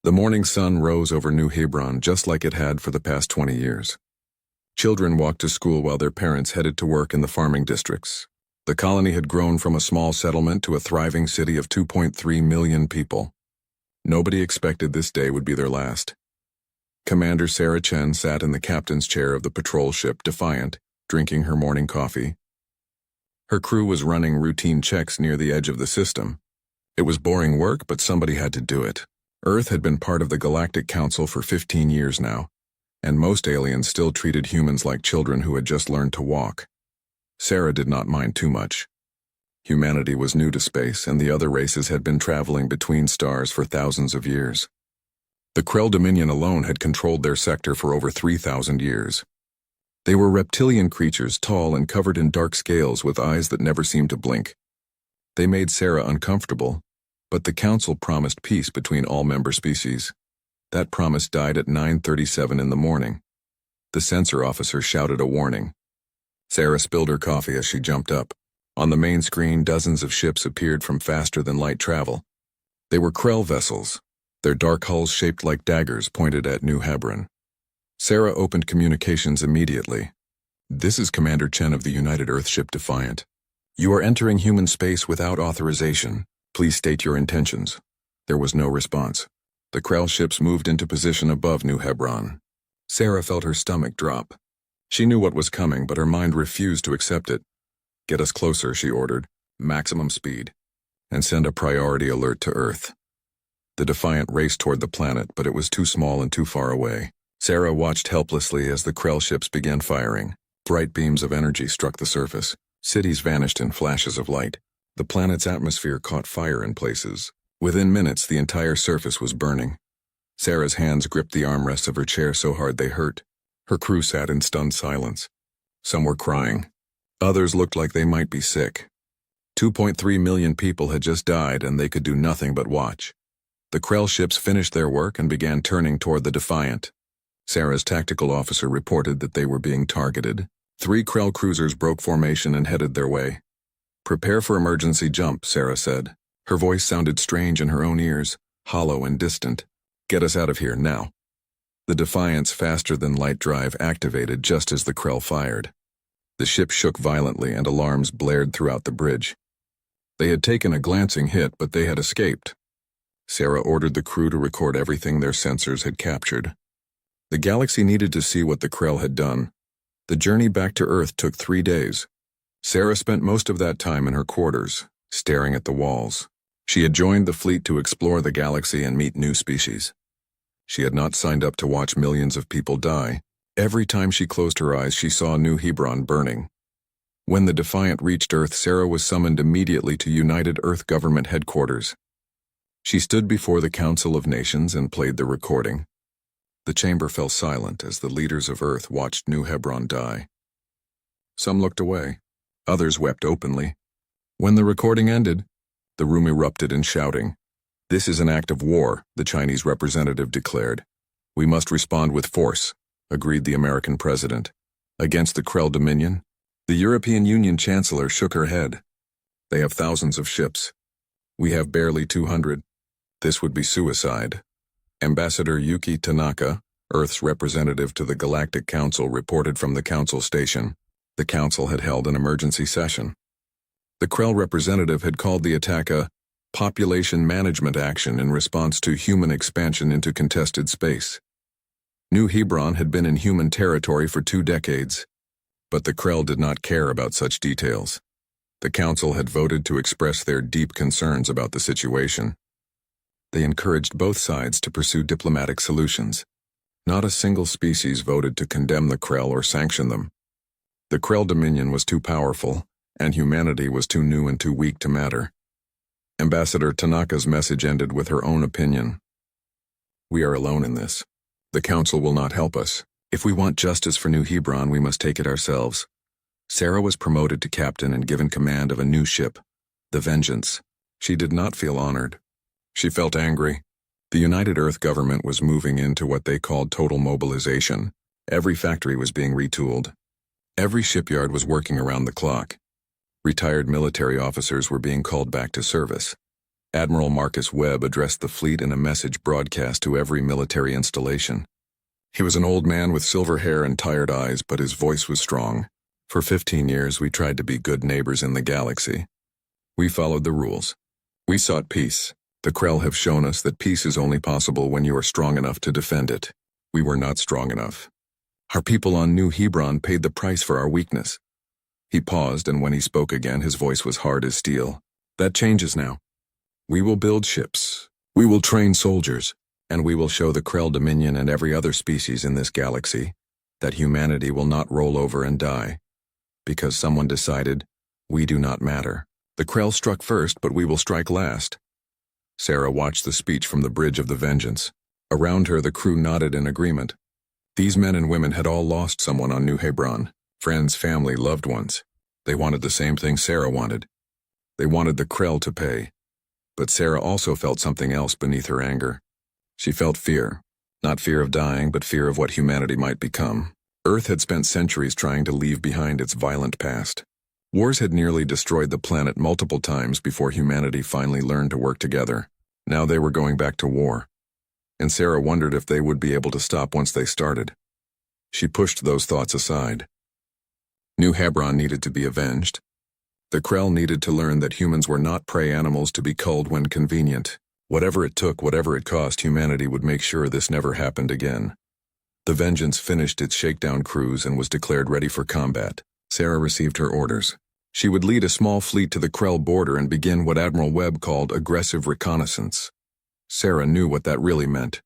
The morning sun rose over New Hebron just like it had for the past 20 years. Children walked to school while their parents headed to work in the farming districts. The colony had grown from a small settlement to a thriving city of 2.3 million people. Nobody expected this day would be their last. Commander Sarah Chen sat in the captain's chair of the patrol ship Defiant, drinking her morning coffee. Her crew was running routine checks near the edge of the system. It was boring work, but somebody had to do it. Earth had been part of the Galactic Council for 15 years now, and most aliens still treated humans like children who had just learned to walk. Sarah did not mind too much. Humanity was new to space, and the other races had been traveling between stars for thousands of years. The Krell Dominion alone had controlled their sector for over 3,000 years. They were reptilian creatures, tall and covered in dark scales with eyes that never seemed to blink. They made Sarah uncomfortable, but the Council promised peace between all member species. That promise died at 9:37 in the morning. The sensor officer shouted a warning. Sarah spilled her coffee as she jumped up. On the main screen, dozens of ships appeared from faster-than-light travel. They were Krell vessels, their dark hulls shaped like daggers pointed at New Hebron. Sarah opened communications immediately. "This is Commander Chen of the United Earthship Defiant. You are entering human space without authorization. Please state your intentions." There was no response. The Krell ships moved into position above New Hebron. Sarah felt her stomach drop. She knew what was coming, but her mind refused to accept it. "Get us closer," she ordered. "Maximum speed. And send a priority alert to Earth." The Defiant raced toward the planet, but it was too small and too far away. Sarah watched helplessly as the Krell ships began firing. Bright beams of energy struck the surface. Cities vanished in flashes of light. The planet's atmosphere caught fire in places. Within minutes, the entire surface was burning. Sarah's hands gripped the armrests of her chair so hard they hurt. Her crew sat in stunned silence. Some were crying. Others looked like they might be sick. 2.3 million people had just died, and they could do nothing but watch. The Krell ships finished their work and began turning toward the Defiant. Sarah's tactical officer reported that they were being targeted. 3 Krell cruisers broke formation and headed their way. "Prepare for emergency jump," Sarah said. Her voice sounded strange in her own ears, hollow and distant. "Get us out of here, now." The Defiant's faster-than-light drive activated just as the Krell fired. The ship shook violently and alarms blared throughout the bridge. They had taken a glancing hit, but they had escaped. Sarah ordered the crew to record everything their sensors had captured. The galaxy needed to see what the Krell had done. The journey back to Earth took 3 days. Sarah spent most of that time in her quarters, staring at the walls. She had joined the fleet to explore the galaxy and meet new species. She had not signed up to watch millions of people die. Every time she closed her eyes, she saw New Hebron burning. When the Defiant reached Earth, Sarah was summoned immediately to United Earth Government headquarters. She stood before the Council of Nations and played the recording. The chamber fell silent as the leaders of Earth watched New Hebron die. Some looked away. Others wept openly. When the recording ended, the room erupted in shouting. "This is an act of war," the Chinese representative declared. "We must respond with force," agreed the American president. "Against the Krell Dominion?" The European Union chancellor shook her head. "They have thousands of ships. We have barely 200. This would be suicide." Ambassador Yuki Tanaka, Earth's representative to the Galactic Council, reported from the Council station. The Council had held an emergency session. The Krell representative had called the attack a population management action in response to human expansion into contested space. New Hebron had been in human territory for 2 decades, but the Krell did not care about such details. The Council had voted to express their deep concerns about the situation. They encouraged both sides to pursue diplomatic solutions. Not a single species voted to condemn the Krell or sanction them. The Krell Dominion was too powerful, and humanity was too new and too weak to matter. Ambassador Tanaka's message ended with her own opinion. "We are alone in this. The Council will not help us. If we want justice for New Hebron, we must take it ourselves." Sarah was promoted to captain and given command of a new ship, the Vengeance. She did not feel honored. She felt angry. The United Earth government was moving into what they called total mobilization. Every factory was being retooled. Every shipyard was working around the clock. Retired military officers were being called back to service. Admiral Marcus Webb addressed the fleet in a message broadcast to every military installation. He was an old man with silver hair and tired eyes, but his voice was strong. For 15 years, we tried to be good neighbors in the galaxy. We followed the rules. We sought peace. The Krell have shown us that peace is only possible when you are strong enough to defend it. We were not strong enough. Our people on New Hebron paid the price for our weakness. He paused, and when he spoke again, his voice was hard as steel. That changes now. We will build ships. We will train soldiers. And we will show the Krell Dominion and every other species in this galaxy that humanity will not roll over and die. Because someone decided, we do not matter. The Krell struck first, but we will strike last. Sarah watched the speech from the bridge of the Vengeance. Around her, the crew nodded in agreement. These men and women had all lost someone on New Hebron. Friends, family, loved ones. They wanted the same thing Sarah wanted. They wanted the Krell to pay. But Sarah also felt something else beneath her anger. She felt fear. Not fear of dying, but fear of what humanity might become. Earth had spent centuries trying to leave behind its violent past. Wars had nearly destroyed the planet multiple times before humanity finally learned to work together. Now they were going back to war. And Sarah wondered if they would be able to stop once they started. She pushed those thoughts aside. New Hebron needed to be avenged. The Krell needed to learn that humans were not prey animals to be culled when convenient. Whatever it took, whatever it cost, humanity would make sure this never happened again. The Vengeance finished its shakedown cruise and was declared ready for combat. Sarah received her orders. She would lead a small fleet to the Krell border and begin what Admiral Webb called aggressive reconnaissance. Sarah knew what that really meant.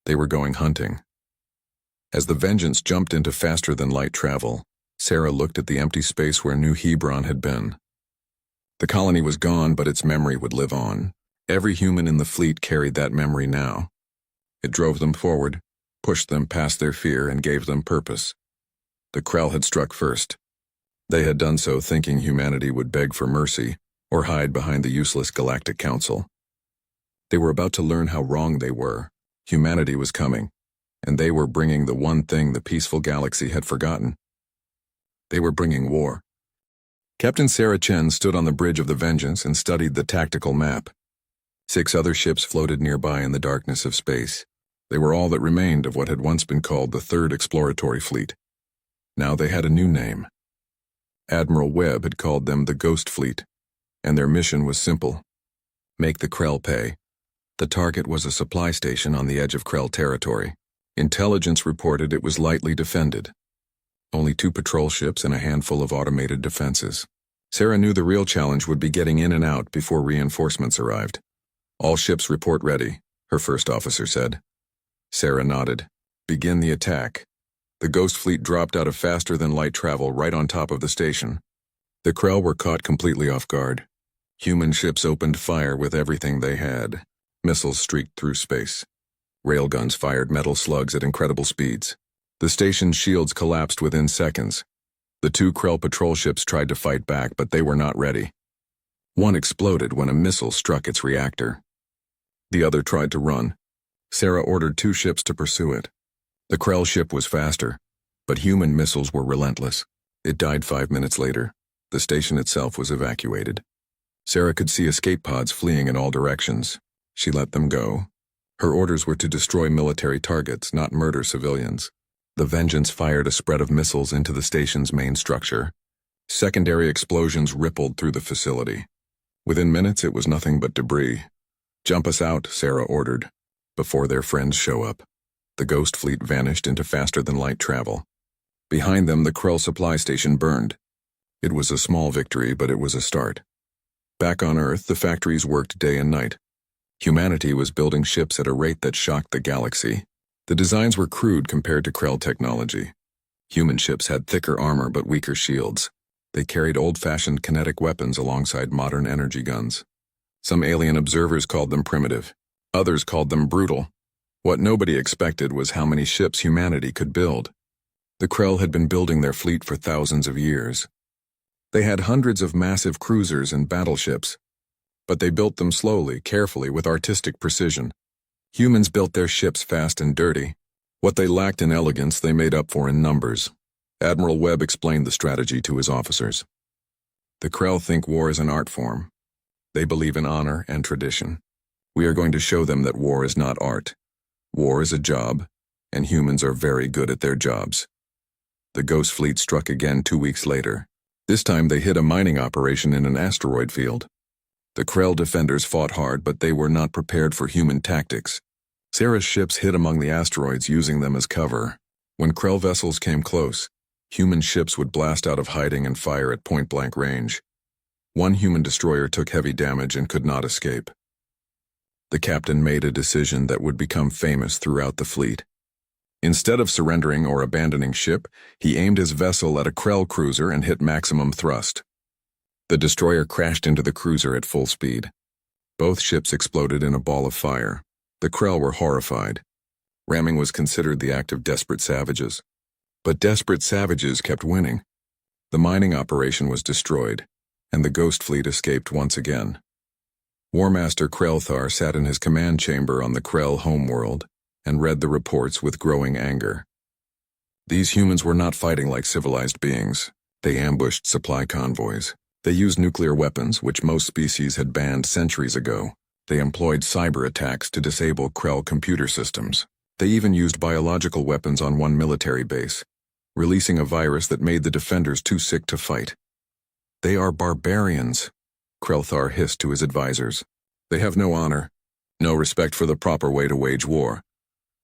They were going hunting. As the Vengeance jumped into faster-than-light travel, Sarah looked at the empty space where New Hebron had been. The colony was gone, but its memory would live on. Every human in the fleet carried that memory now. It drove them forward, pushed them past their fear, and gave them purpose. The Krell had struck first. They had done so thinking humanity would beg for mercy or hide behind the useless Galactic Council. They were about to learn how wrong they were. Humanity was coming, and they were bringing the one thing the peaceful galaxy had forgotten. They were bringing war. Captain Sarah Chen stood on the bridge of the Vengeance and studied the tactical map. 6 other ships floated nearby in the darkness of space. They were all that remained of what had once been called the Third Exploratory Fleet. Now they had a new name. Admiral Webb had called them the Ghost Fleet, and their mission was simple: make the Krell pay. The target was a supply station on the edge of Krell territory. Intelligence reported it was lightly defended. Only 2 patrol ships and a handful of automated defenses. Sarah knew the real challenge would be getting in and out before reinforcements arrived. All ships report ready, her first officer said. Sarah nodded. Begin the attack. The Ghost Fleet dropped out of faster-than-light travel right on top of the station. The Krell were caught completely off guard. Human ships opened fire with everything they had. Missiles streaked through space. Railguns fired metal slugs at incredible speeds. The station's shields collapsed within seconds. The 2 Krell patrol ships tried to fight back, but they were not ready. One exploded when a missile struck its reactor. The other tried to run. Sarah ordered 2 ships to pursue it. The Krell ship was faster, but human missiles were relentless. It died 5 minutes later. The station itself was evacuated. Sarah could see escape pods fleeing in all directions. She let them go. Her orders were to destroy military targets, not murder civilians. The Vengeance fired a spread of missiles into the station's main structure. Secondary explosions rippled through the facility. Within minutes, it was nothing but debris. "Jump us out," Sarah ordered, before their friends show up. The Ghost Fleet vanished into faster-than-light travel. Behind them, the Krell supply station burned. It was a small victory, but it was a start. Back on Earth, the factories worked day and night. Humanity was building ships at a rate that shocked the galaxy. The designs were crude compared to Krell technology. Human ships had thicker armor but weaker shields. They carried old-fashioned kinetic weapons alongside modern energy guns. Some alien observers called them primitive. Others called them brutal. What nobody expected was how many ships humanity could build. The Krell had been building their fleet for thousands of years. They had hundreds of massive cruisers and battleships, but they built them slowly, carefully, with artistic precision. Humans built their ships fast and dirty. What they lacked in elegance, they made up for in numbers. Admiral Webb explained the strategy to his officers. The Krell think war is an art form. They believe in honor and tradition. We are going to show them that war is not art. War is a job, and humans are very good at their jobs. The Ghost Fleet struck again 2 weeks later. This time they hit a mining operation in an asteroid field. The Krell defenders fought hard, but they were not prepared for human tactics. Sarah's ships hid among the asteroids, using them as cover. When Krell vessels came close, human ships would blast out of hiding and fire at point-blank range. One human destroyer took heavy damage and could not escape. The captain made a decision that would become famous throughout the fleet. Instead of surrendering or abandoning ship, he aimed his vessel at a Krell cruiser and hit maximum thrust. The destroyer crashed into the cruiser at full speed. Both ships exploded in a ball of fire. The Krell were horrified. Ramming was considered the act of desperate savages. But desperate savages kept winning. The mining operation was destroyed, and the Ghost Fleet escaped once again. War Master Krellthar sat in his command chamber on the Krell homeworld and read the reports with growing anger. These humans were not fighting like civilized beings. They ambushed supply convoys. They used nuclear weapons, which most species had banned centuries ago. They employed cyber attacks to disable Krell computer systems. They even used biological weapons on one military base, releasing a virus that made the defenders too sick to fight. They are barbarians, Krellthar hissed to his advisors. They have no honor, no respect for the proper way to wage war.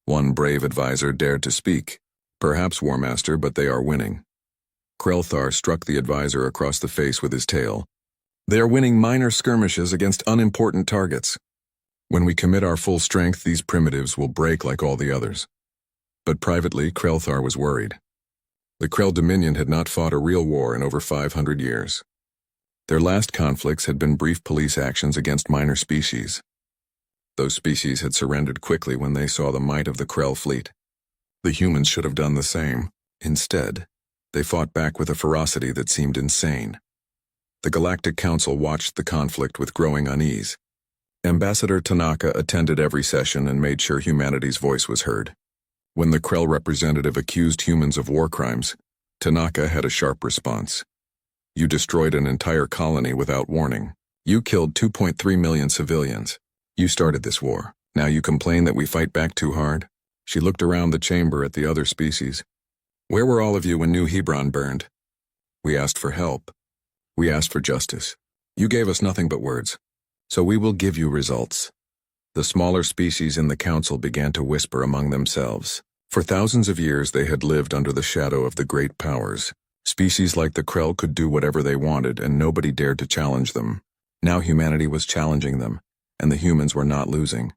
One brave advisor dared to speak. Perhaps, War Master, but they are winning. Krellthar struck the advisor across the face with his tail. They are winning minor skirmishes against unimportant targets. When we commit our full strength, these primitives will break like all the others. But privately, Krellthar was worried. The Krell Dominion had not fought a real war in over 500 years. Their last conflicts had been brief police actions against minor species. Those species had surrendered quickly when they saw the might of the Krell fleet. The humans should have done the same. Instead, they fought back with a ferocity that seemed insane. The Galactic Council watched the conflict with growing unease. Ambassador Tanaka attended every session and made sure humanity's voice was heard. When the Krell representative accused humans of war crimes, Tanaka had a sharp response. You destroyed an entire colony without warning. You killed 2.3 million civilians. You started this war. Now you complain that we fight back too hard? She looked around the chamber at the other species. Where were all of you when New Hebron burned? We asked for help. We asked for justice. You gave us nothing but words. So we will give you results. The smaller species in the council began to whisper among themselves. For thousands of years they had lived under the shadow of the great powers. Species like the Krell could do whatever they wanted, and nobody dared to challenge them. Now humanity was challenging them, and the humans were not losing.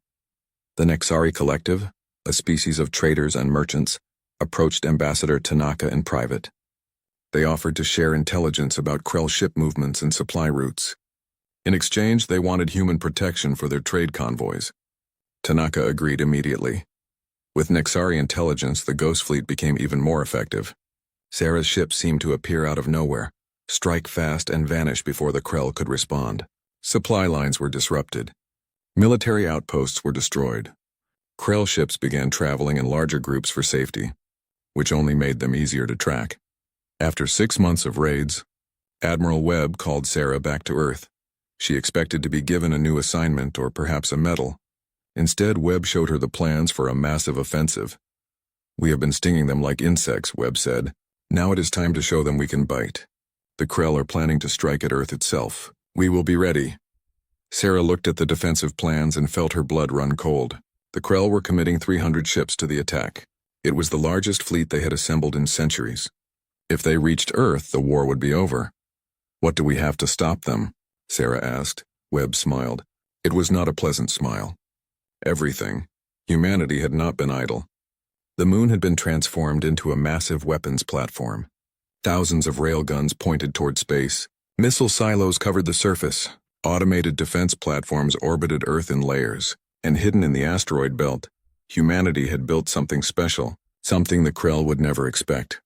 The Nexari Collective, a species of traders and merchants, approached Ambassador Tanaka in private. They offered to share intelligence about Krell ship movements and supply routes. In exchange, they wanted human protection for their trade convoys. Tanaka agreed immediately. With Nexari intelligence, the Ghost Fleet became even more effective. Sarah's ship seemed to appear out of nowhere, strike fast and vanish before the Krell could respond. Supply lines were disrupted. Military outposts were destroyed. Krell ships began traveling in larger groups for safety, which only made them easier to track. After 6 months of raids, Admiral Webb called Sarah back to Earth. She expected to be given a new assignment or perhaps a medal. Instead, Webb showed her the plans for a massive offensive. We have been stinging them like insects, Webb said. Now it is time to show them we can bite. The Krell are planning to strike at Earth itself. We will be ready. Sarah looked at the defensive plans and felt her blood run cold. The Krell were committing 300 ships to the attack. It was the largest fleet they had assembled in centuries. If they reached Earth, the war would be over. What do we have to stop them? Sarah asked. Webb smiled. It was not a pleasant smile. Everything. Humanity had not been idle. The moon had been transformed into a massive weapons platform. Thousands of railguns pointed toward space. Missile silos covered the surface. Automated defense platforms orbited Earth in layers. And hidden in the asteroid belt, humanity had built something special, something the Krell would never expect.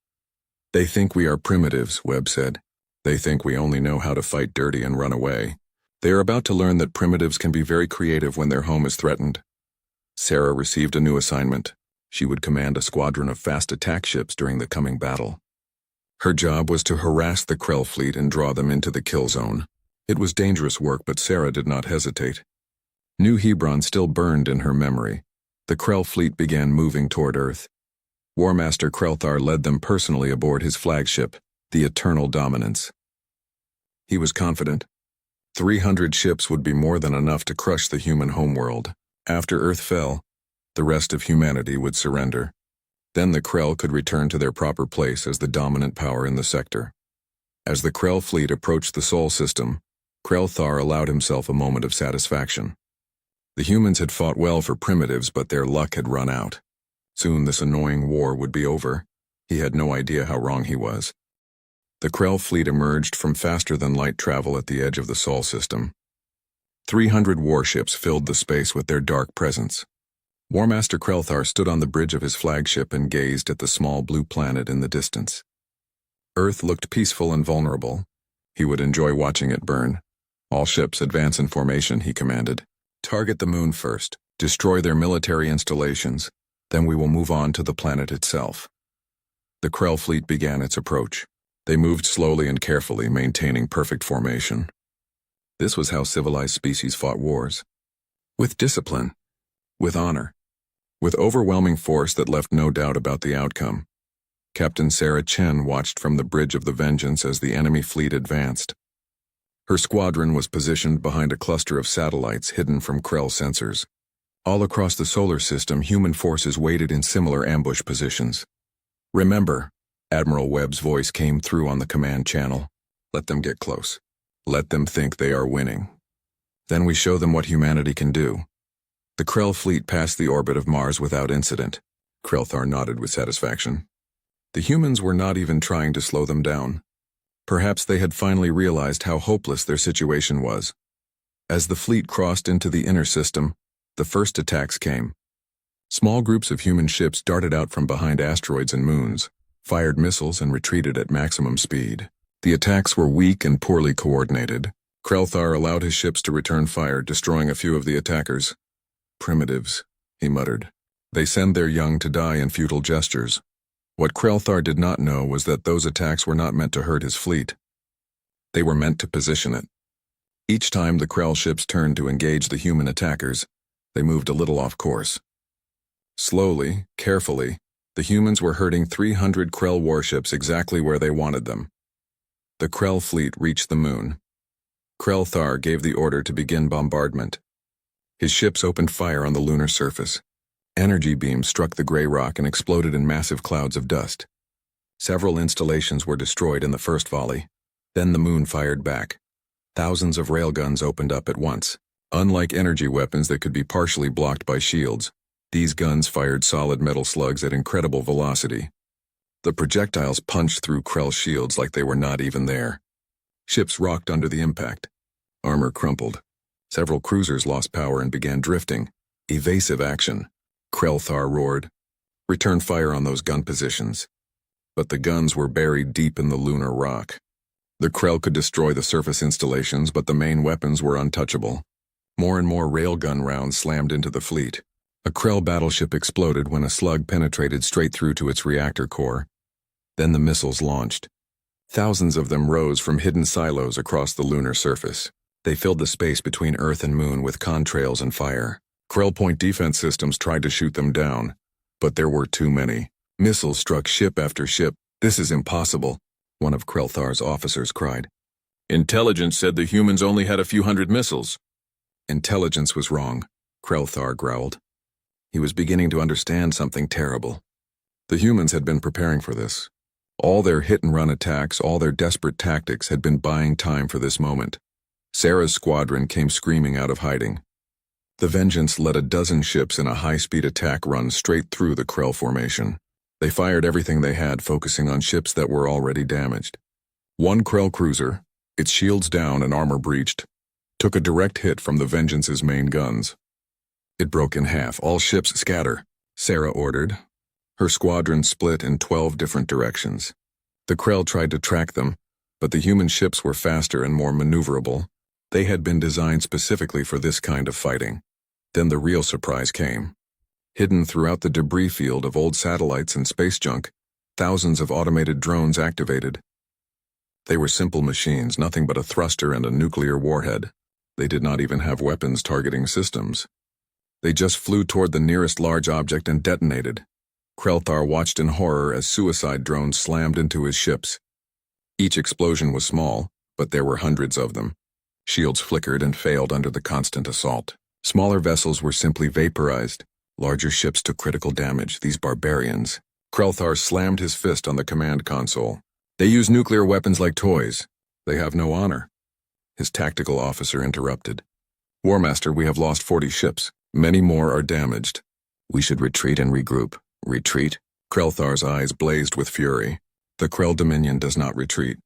They think we are primitives, Webb said. They think we only know how to fight dirty and run away. They are about to learn that primitives can be very creative when their home is threatened. Sarah received a new assignment. She would command a squadron of fast attack ships during the coming battle. Her job was to harass the Krell fleet and draw them into the kill zone. It was dangerous work, but Sarah did not hesitate. New Hebron still burned in her memory. The Krell fleet began moving toward Earth. War Master Krelthar led them personally aboard his flagship, the Eternal Dominance. He was confident. 300 ships would be more than enough to crush the human homeworld. After Earth fell, the rest of humanity would surrender. Then the Krell could return to their proper place as the dominant power in the sector. As the Krell fleet approached the Sol system, Krelthar allowed himself a moment of satisfaction. The humans had fought well for primitives, but their luck had run out. Soon this annoying war would be over. He had no idea how wrong he was. The Krell fleet emerged from faster-than-light travel at the edge of the Sol system. 300 warships filled the space with their dark presence. War Master Krelthar stood on the bridge of his flagship and gazed at the small blue planet in the distance. Earth looked peaceful and vulnerable. He would enjoy watching it burn. All ships advance in formation, he commanded. Target the moon first. Destroy their military installations. Then we will move on to the planet itself. The Krell fleet began its approach. They moved slowly and carefully, maintaining perfect formation. This was how civilized species fought wars. With discipline. With honor. With overwhelming force that left no doubt about the outcome. Captain Sarah Chen watched from the bridge of the Vengeance as the enemy fleet advanced. Her squadron was positioned behind a cluster of satellites hidden from Krell sensors. All across the solar system, human forces waited in similar ambush positions. Remember, Admiral Webb's voice came through on the command channel. Let them get close. Let them think they are winning. Then we show them what humanity can do. The Krell fleet passed the orbit of Mars without incident. Krelthar nodded with satisfaction. The humans were not even trying to slow them down. Perhaps they had finally realized how hopeless their situation was. As the fleet crossed into the inner system, the first attacks came. Small groups of human ships darted out from behind asteroids and moons, fired missiles and retreated at maximum speed. The attacks were weak and poorly coordinated. Krelthar allowed his ships to return fire, destroying a few of the attackers. Primitives, he muttered. They send their young to die in futile gestures. What Krelthar did not know was that those attacks were not meant to hurt his fleet. They were meant to position it. Each time the Krell ships turned to engage the human attackers, they moved a little off course. Slowly, carefully, the humans were herding 300 Krell warships exactly where they wanted them. The Krell fleet reached the moon. Krelthar gave the order to begin bombardment. His ships opened fire on the lunar surface. Energy beams struck the gray rock and exploded in massive clouds of dust. Several installations were destroyed in the first volley. Then the moon fired back. Thousands of railguns opened up at once. Unlike energy weapons that could be partially blocked by shields, these guns fired solid metal slugs at incredible velocity. The projectiles punched through Krell shields like they were not even there. Ships rocked under the impact. Armor crumpled. Several cruisers lost power and began drifting. Evasive action. Krelthar roared. Return fire on those gun positions. But the guns were buried deep in the lunar rock. The Krell could destroy the surface installations, but the main weapons were untouchable. More and more railgun rounds slammed into the fleet. A Krell battleship exploded when a slug penetrated straight through to its reactor core. Then the missiles launched. Thousands of them rose from hidden silos across the lunar surface. They filled the space between Earth and Moon with contrails and fire. Krell point defense systems tried to shoot them down, but there were too many. Missiles struck ship after ship. "This is impossible," one of Krelthar's officers cried. "Intelligence said the humans only had a few hundred missiles." Intelligence was wrong, Krelthar growled. He was beginning to understand something terrible. The humans had been preparing for this. All their hit-and-run attacks, all their desperate tactics had been buying time for this moment. Sarah's squadron came screaming out of hiding. The Vengeance led a dozen ships in a high-speed attack run straight through the Krell formation. They fired everything they had, focusing on ships that were already damaged. One Krell cruiser, its shields down and armor breached, took a direct hit from the Vengeance's main guns. It broke in half. "All ships scatter," Sarah ordered. Her squadron split in 12 different directions. The Krell tried to track them, but the human ships were faster and more maneuverable. They had been designed specifically for this kind of fighting. Then the real surprise came. Hidden throughout the debris field of old satellites and space junk, thousands of automated drones activated. They were simple machines, nothing but a thruster and a nuclear warhead. They did not even have weapons targeting systems. They just flew toward the nearest large object and detonated. Krelthar watched in horror as suicide drones slammed into his ships. Each explosion was small, but there were hundreds of them. Shields flickered and failed under the constant assault. Smaller vessels were simply vaporized. Larger ships took critical damage, these barbarians. Krelthar slammed his fist on the command console. They use nuclear weapons like toys. They have no honor. His tactical officer interrupted. War Master, we have lost 40 ships. Many more are damaged. We should retreat and regroup. Retreat? Krelthar's eyes blazed with fury. The Krell Dominion does not retreat.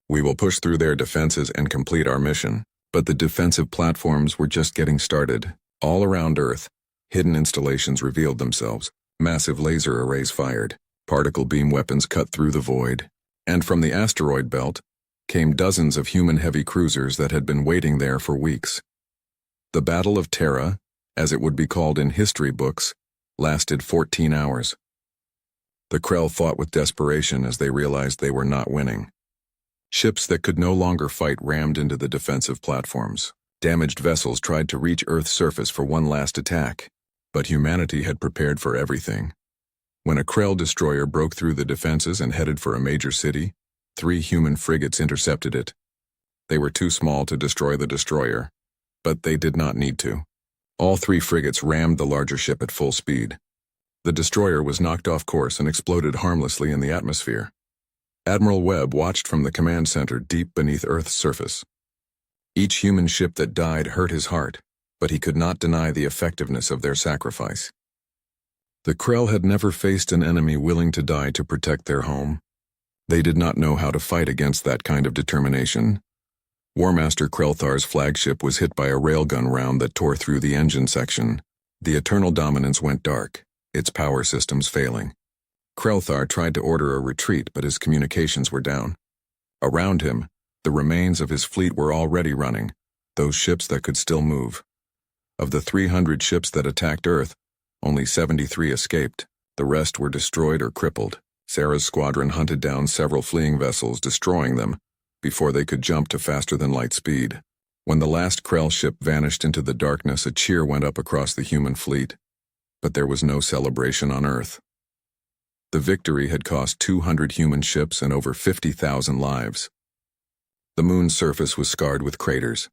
We will push through their defenses and complete our mission. But the defensive platforms were just getting started. All around Earth, hidden installations revealed themselves. Massive laser arrays fired. Particle beam weapons cut through the void. And from the asteroid belt came dozens of human heavy cruisers that had been waiting there for weeks. The Battle of Terra, as it would be called in history books, lasted 14 hours. The Krell fought with desperation as they realized they were not winning. Ships that could no longer fight rammed into the defensive platforms. Damaged vessels tried to reach Earth's surface for one last attack, but humanity had prepared for everything. When a Krell destroyer broke through the defenses and headed for a major city, 3 human frigates intercepted it. They were too small to destroy the destroyer, but they did not need to. All 3 frigates rammed the larger ship at full speed. The destroyer was knocked off course and exploded harmlessly in the atmosphere. Admiral Webb watched from the command center deep beneath Earth's surface. Each human ship that died hurt his heart, but he could not deny the effectiveness of their sacrifice. The Krell had never faced an enemy willing to die to protect their home. They did not know how to fight against that kind of determination. War Master Krelthar's flagship was hit by a railgun round that tore through the engine section. The Eternal Dominance went dark, its power systems failing. Krelthar tried to order a retreat, but his communications were down. Around him, the remains of his fleet were already running, those ships that could still move. Of the 300 ships that attacked Earth, only 73 escaped. The rest were destroyed or crippled. Sarah's squadron hunted down several fleeing vessels, destroying them before they could jump to faster-than-light speed. When the last Krell ship vanished into the darkness, a cheer went up across the human fleet. But there was no celebration on Earth. The victory had cost 200 human ships and over 50,000 lives. The moon's surface was scarred with craters.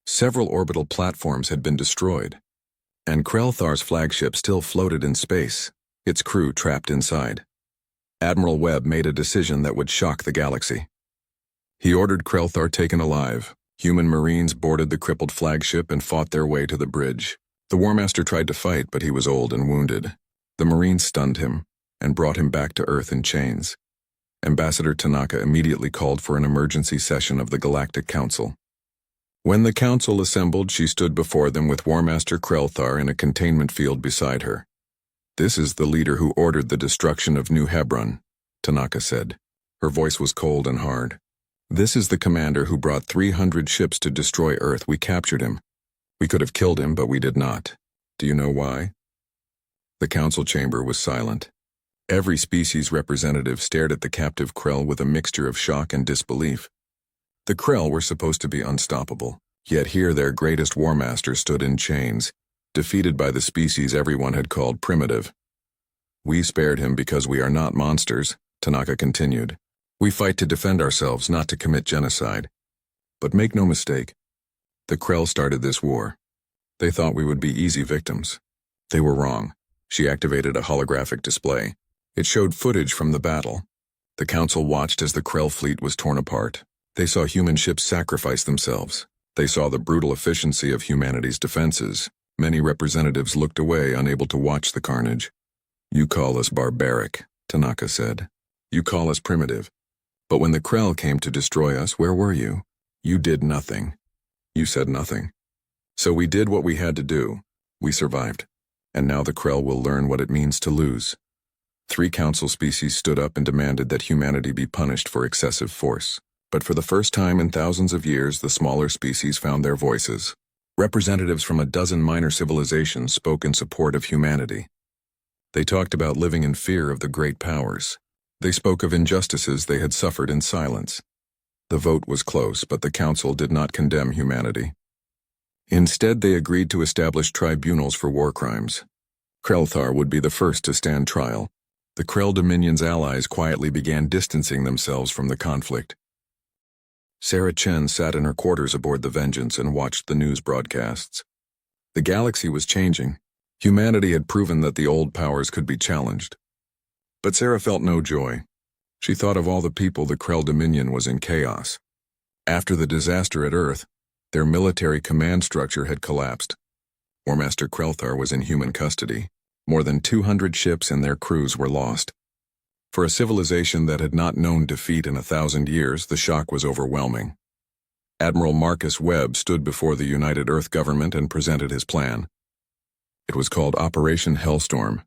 Several orbital platforms had been destroyed. And Krelthar's flagship still floated in space, its crew trapped inside. Admiral Webb made a decision that would shock the galaxy. He ordered Krelthar taken alive. Human Marines boarded the crippled flagship and fought their way to the bridge. The War Master tried to fight, but he was old and wounded. The Marines stunned him and brought him back to Earth in chains. Ambassador Tanaka immediately called for an emergency session of the Galactic Council. When the council assembled, she stood before them with War Master Krelthar in a containment field beside her. "This is the leader who ordered the destruction of New Hebron," Tanaka said. Her voice was cold and hard. "This is the commander who brought 300 ships to destroy Earth. We captured him. We could have killed him, but we did not. Do you know why?" The council chamber was silent. Every species representative stared at the captive Krell with a mixture of shock and disbelief. The Krell were supposed to be unstoppable, yet here their greatest war master stood in chains, defeated by the species everyone had called primitive. "We spared him because we are not monsters," Tanaka continued. "We fight to defend ourselves, not to commit genocide. But make no mistake, the Krell started this war. They thought we would be easy victims. They were wrong." She activated a holographic display. It showed footage from the battle. The council watched as the Krell fleet was torn apart. They saw human ships sacrifice themselves. They saw the brutal efficiency of humanity's defenses. Many representatives looked away, unable to watch the carnage. "You call us barbaric," Tanaka said. "You call us primitive. But when the Krell came to destroy us, where were you? You did nothing. You said nothing. So we did what we had to do. We survived. And now the Krell will learn what it means to lose." 3 council species stood up and demanded that humanity be punished for excessive force. But for the first time in thousands of years, the smaller species found their voices. Representatives from a dozen minor civilizations spoke in support of humanity. They talked about living in fear of the great powers. They spoke of injustices they had suffered in silence. The vote was close, but the council did not condemn humanity. Instead, they agreed to establish tribunals for war crimes. Krelthar would be the first to stand trial. The Krell Dominion's allies quietly began distancing themselves from the conflict. Sarah Chen sat in her quarters aboard the Vengeance and watched the news broadcasts. The galaxy was changing. Humanity had proven that the old powers could be challenged. But Sarah felt no joy. She thought of all the people the Krell Dominion was in chaos. After the disaster at Earth, their military command structure had collapsed. War Master Krelthar was in human custody. More than 200 ships and their crews were lost. For a civilization that had not known defeat in 1,000 years, the shock was overwhelming. Admiral Marcus Webb stood before the United Earth government and presented his plan. It was called Operation Hellstorm,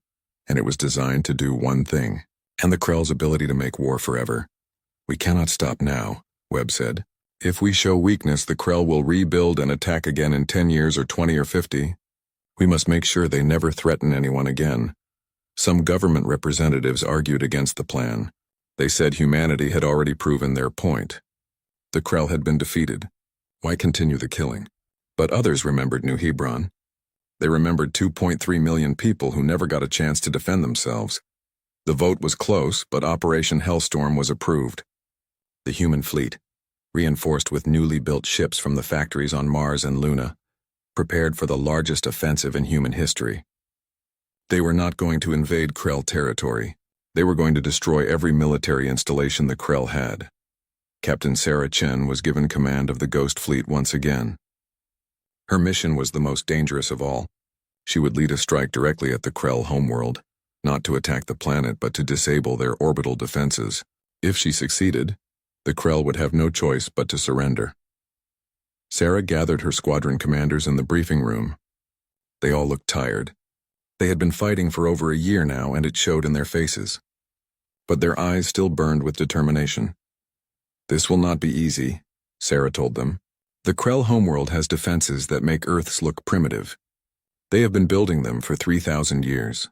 and it was designed to do one thing, and the Krell's ability to make war forever. "We cannot stop now," Webb said. "If we show weakness, the Krell will rebuild and attack again in 10 years or 20 or 50. We must make sure they never threaten anyone again." Some government representatives argued against the plan. They said humanity had already proven their point. The Krell had been defeated. Why continue the killing? But others remembered New Hebron. They remembered 2.3 million people who never got a chance to defend themselves. The vote was close, but Operation Hellstorm was approved. The human fleet, reinforced with newly built ships from the factories on Mars and Luna, prepared for the largest offensive in human history. They were not going to invade Krell territory. They were going to destroy every military installation the Krell had. Captain Sarah Chen was given command of the Ghost Fleet once again. Her mission was the most dangerous of all. She would lead a strike directly at the Krell homeworld, not to attack the planet but to disable their orbital defenses. If she succeeded, the Krell would have no choice but to surrender. Sarah gathered her squadron commanders in the briefing room. They all looked tired. They had been fighting for over a year now, and it showed in their faces. But their eyes still burned with determination. "This will not be easy," Sarah told them. "The Krell homeworld has defenses that make Earth's look primitive. They have been building them for 3,000 years.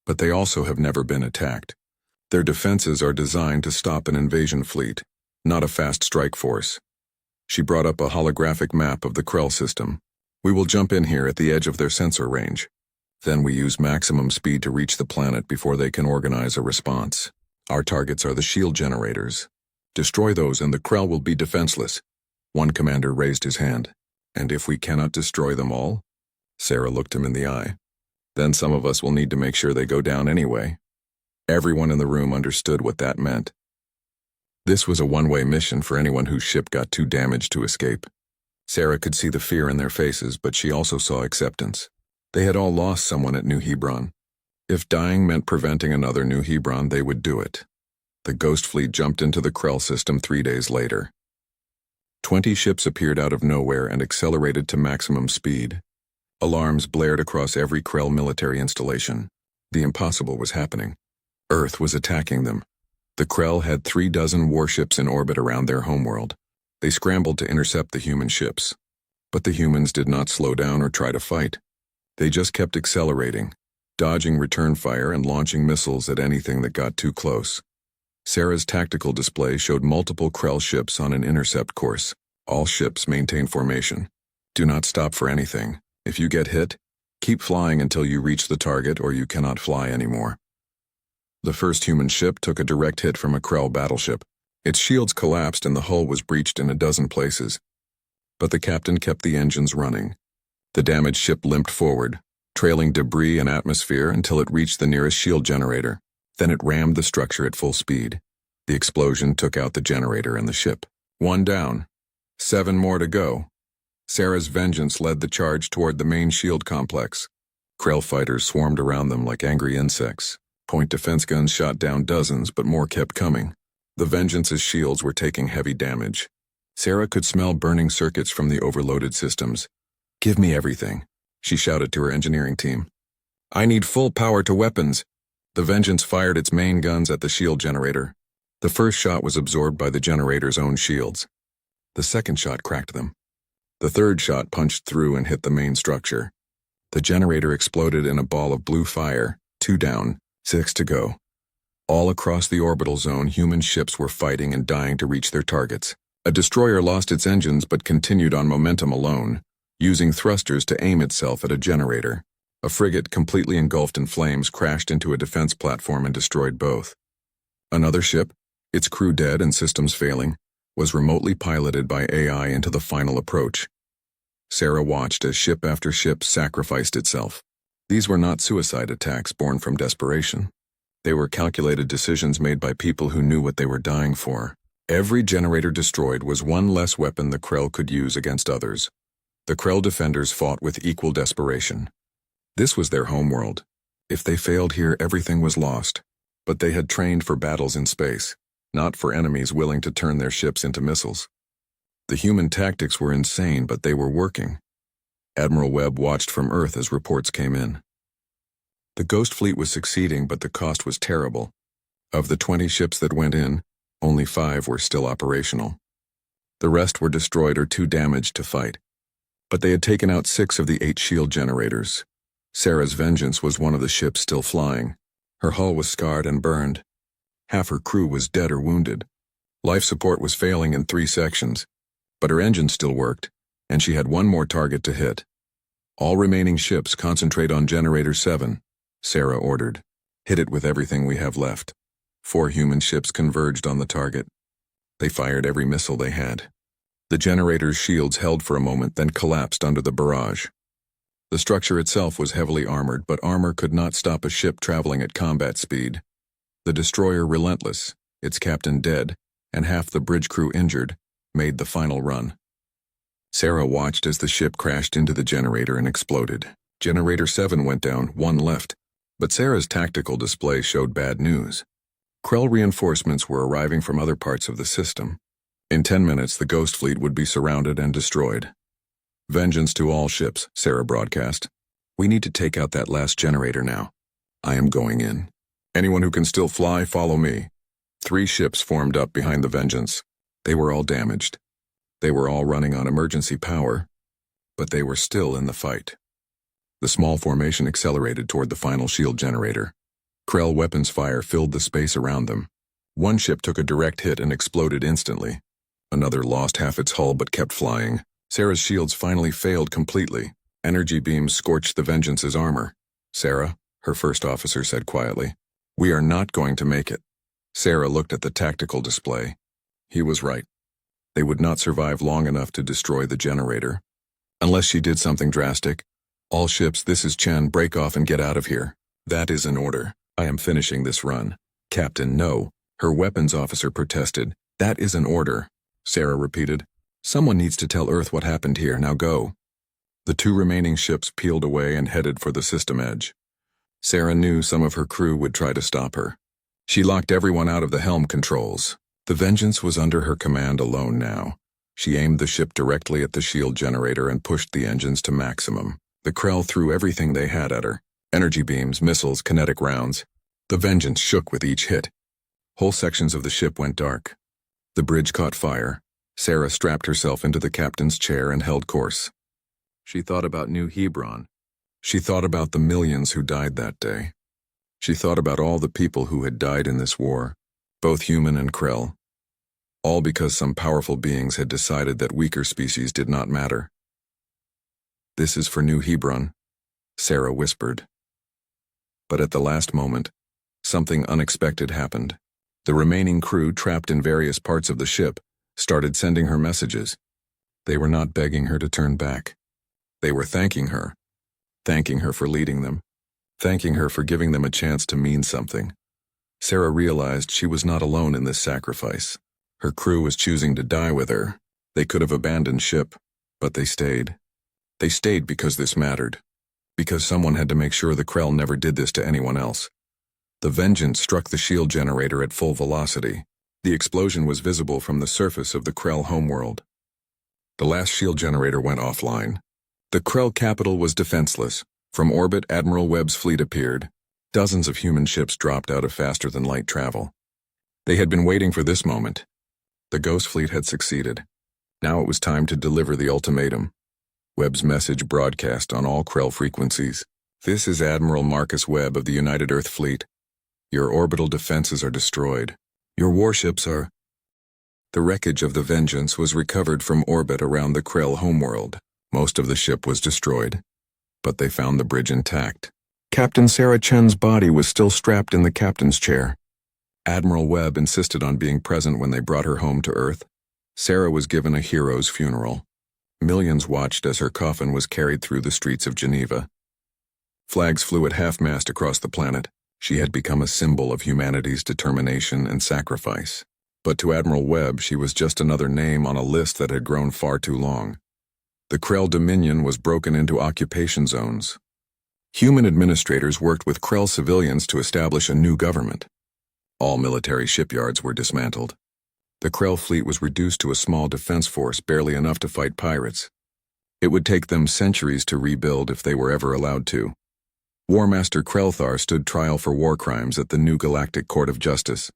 But they also have never been attacked. Their defenses are designed to stop an invasion fleet, not a fast strike force." She brought up a holographic map of the Krell system. "We will jump in here at the edge of their sensor range. Then we use maximum speed to reach the planet before they can organize a response. Our targets are the shield generators. Destroy those and the Krell will be defenseless." One commander raised his hand. "And if we cannot destroy them all?" Sarah looked him in the eye. "Then some of us will need to make sure they go down anyway." Everyone in the room understood what that meant. This was a one-way mission for anyone whose ship got too damaged to escape. Sarah could see the fear in their faces, but she also saw acceptance. They had all lost someone at New Hebron. If dying meant preventing another New Hebron, they would do it. The Ghost Fleet jumped into the Krell system 3 days later. 20 ships appeared out of nowhere and accelerated to maximum speed. Alarms blared across every Krell military installation. The impossible was happening. Earth was attacking them. The Krell had 36 warships in orbit around their homeworld. They scrambled to intercept the human ships. But the humans did not slow down or try to fight. They just kept accelerating, dodging return fire and launching missiles at anything that got too close. Sarah's tactical display showed multiple Krell ships on an intercept course. All ships maintain formation. Do not stop for anything. If you get hit, keep flying until you reach the target or you cannot fly anymore. The first human ship took a direct hit from a Krell battleship. Its shields collapsed and the hull was breached in a dozen places. But the captain kept the engines running. The damaged ship limped forward, trailing debris and atmosphere until it reached the nearest shield generator. Then it rammed the structure at full speed. The explosion took out the generator and the ship. 1 down. 7 more to go. Sarah's Vengeance led the charge toward the main shield complex. Krell fighters swarmed around them like angry insects. Point defense guns shot down dozens, but more kept coming. The Vengeance's shields were taking heavy damage. Sarah could smell burning circuits from the overloaded systems. "Give me everything," she shouted to her engineering team. "I need full power to weapons." The Vengeance fired its main guns at the shield generator. The first shot was absorbed by the generator's own shields. The second shot cracked them. The third shot punched through and hit the main structure. The generator exploded in a ball of blue fire. 2 down, 6 to go. All across the orbital zone, human ships were fighting and dying to reach their targets. A destroyer lost its engines but continued on momentum alone, using thrusters to aim itself at a generator. A frigate completely engulfed in flames crashed into a defense platform and destroyed both. Another ship, its crew dead and systems failing, was remotely piloted by AI into the final approach. Sarah watched as ship after ship sacrificed itself. These were not suicide attacks born from desperation. They were calculated decisions made by people who knew what they were dying for. Every generator destroyed was one less weapon the Krell could use against others. The Krell defenders fought with equal desperation. This was their homeworld. If they failed here, everything was lost. But they had trained for battles in space, not for enemies willing to turn their ships into missiles. The human tactics were insane, but they were working. Admiral Webb watched from Earth as reports came in. The Ghost Fleet was succeeding, but the cost was terrible. Of the 20 ships that went in, only 5 were still operational. The rest were destroyed or too damaged to fight. But they had taken out 6 of the 8 shield generators. Sarah's Vengeance was one of the ships still flying. Her hull was scarred and burned. Half her crew was dead or wounded. Life support was failing in 3 sections, but her engine still worked, and she had one more target to hit. All remaining ships concentrate on Generator 7, Sarah ordered. Hit it with everything we have left. 4 human ships converged on the target. They fired every missile they had. The generator's shields held for a moment, then collapsed under the barrage. The structure itself was heavily armored, but armor could not stop a ship traveling at combat speed. The destroyer, relentless, its captain dead, and half the bridge crew injured, made the final run. Sarah watched as the ship crashed into the generator and exploded. Generator 7 went down, 1 left, but Sarah's tactical display showed bad news. Krell reinforcements were arriving from other parts of the system. In 10 minutes, the Ghost Fleet would be surrounded and destroyed. Vengeance to all ships, Sarah broadcast. We need to take out that last generator now. I am going in. Anyone who can still fly, follow me. 3 ships formed up behind the Vengeance. They were all damaged. They were all running on emergency power, but they were still in the fight. The small formation accelerated toward the final shield generator. Krell weapons fire filled the space around them. One ship took a direct hit and exploded instantly. Another lost half its hull but kept flying. Sarah's shields finally failed completely. Energy beams scorched the Vengeance's armor. Sarah, her first officer said quietly, "We are not going to make it." Sarah looked at the tactical display. He was right. They would not survive long enough to destroy the generator. Unless she did something drastic. All ships, this is Chen, break off and get out of here. That is an order. I am finishing this run. Captain, no. Her weapons officer protested. That is an order. Sarah repeated. Someone needs to tell Earth what happened here, now go. The 2 remaining ships peeled away and headed for the system edge. Sarah knew some of her crew would try to stop her. She locked everyone out of the helm controls. The Vengeance was under her command alone now. She aimed the ship directly at the shield generator and pushed the engines to maximum. The Krell threw everything they had at her. Energy beams, missiles, kinetic rounds. The Vengeance shook with each hit. Whole sections of the ship went dark. The bridge caught fire. Sarah strapped herself into the captain's chair and held course. She thought about New Hebron. She thought about the millions who died that day. She thought about all the people who had died in this war, both human and Krell. All because some powerful beings had decided that weaker species did not matter. This is for New Hebron, Sarah whispered. But at the last moment, something unexpected happened. The remaining crew, trapped in various parts of the ship, started sending her messages. They were not begging her to turn back. They were thanking her for leading them, thanking her for giving them a chance to mean something. Sarah realized she was not alone in this sacrifice. Her crew was choosing to die with her. They could have abandoned ship, but they stayed. They stayed because this mattered, because someone had to make sure the Krell never did this to anyone else. The Vengeance struck the shield generator at full velocity. The explosion was visible from the surface of the Krell homeworld. The last shield generator went offline. The Krell capital was defenseless. From orbit, Admiral Webb's fleet appeared. Dozens of human ships dropped out of faster-than-light travel. They had been waiting for this moment. The Ghost Fleet had succeeded. Now it was time to deliver the ultimatum. Webb's message broadcast on all Krell frequencies. This is Admiral Marcus Webb of the United Earth Fleet. Your orbital defenses are destroyed. Your warships are... The wreckage of the Vengeance was recovered from orbit around the Krell homeworld. Most of the ship was destroyed, but they found the bridge intact. Captain Sarah Chen's body was still strapped in the captain's chair. Admiral Webb insisted on being present when they brought her home to Earth. Sarah was given a hero's funeral. Millions watched as her coffin was carried through the streets of Geneva. Flags flew at half-mast across the planet. She had become a symbol of humanity's determination and sacrifice. But to Admiral Webb, she was just another name on a list that had grown far too long. The Krell Dominion was broken into occupation zones. Human administrators worked with Krell civilians to establish a new government. All military shipyards were dismantled. The Krell fleet was reduced to a small defense force, barely enough to fight pirates. It would take them centuries to rebuild if they were ever allowed to. War Master Krellthar stood trial for war crimes at the new Galactic Court of Justice.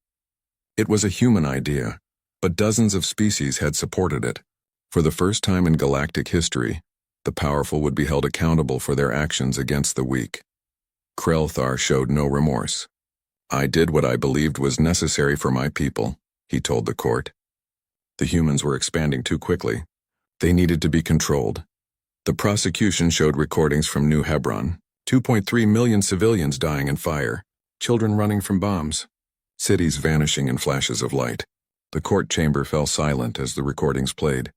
It was a human idea, but dozens of species had supported it. For the first time in galactic history, the powerful would be held accountable for their actions against the weak. Krellthar showed no remorse. "I did what I believed was necessary for my people," he told the court. The humans were expanding too quickly. They needed to be controlled. The prosecution showed recordings from New Hebron, 2.3 million civilians dying in fire, children running from bombs, cities vanishing in flashes of light. The court chamber fell silent as the recordings played.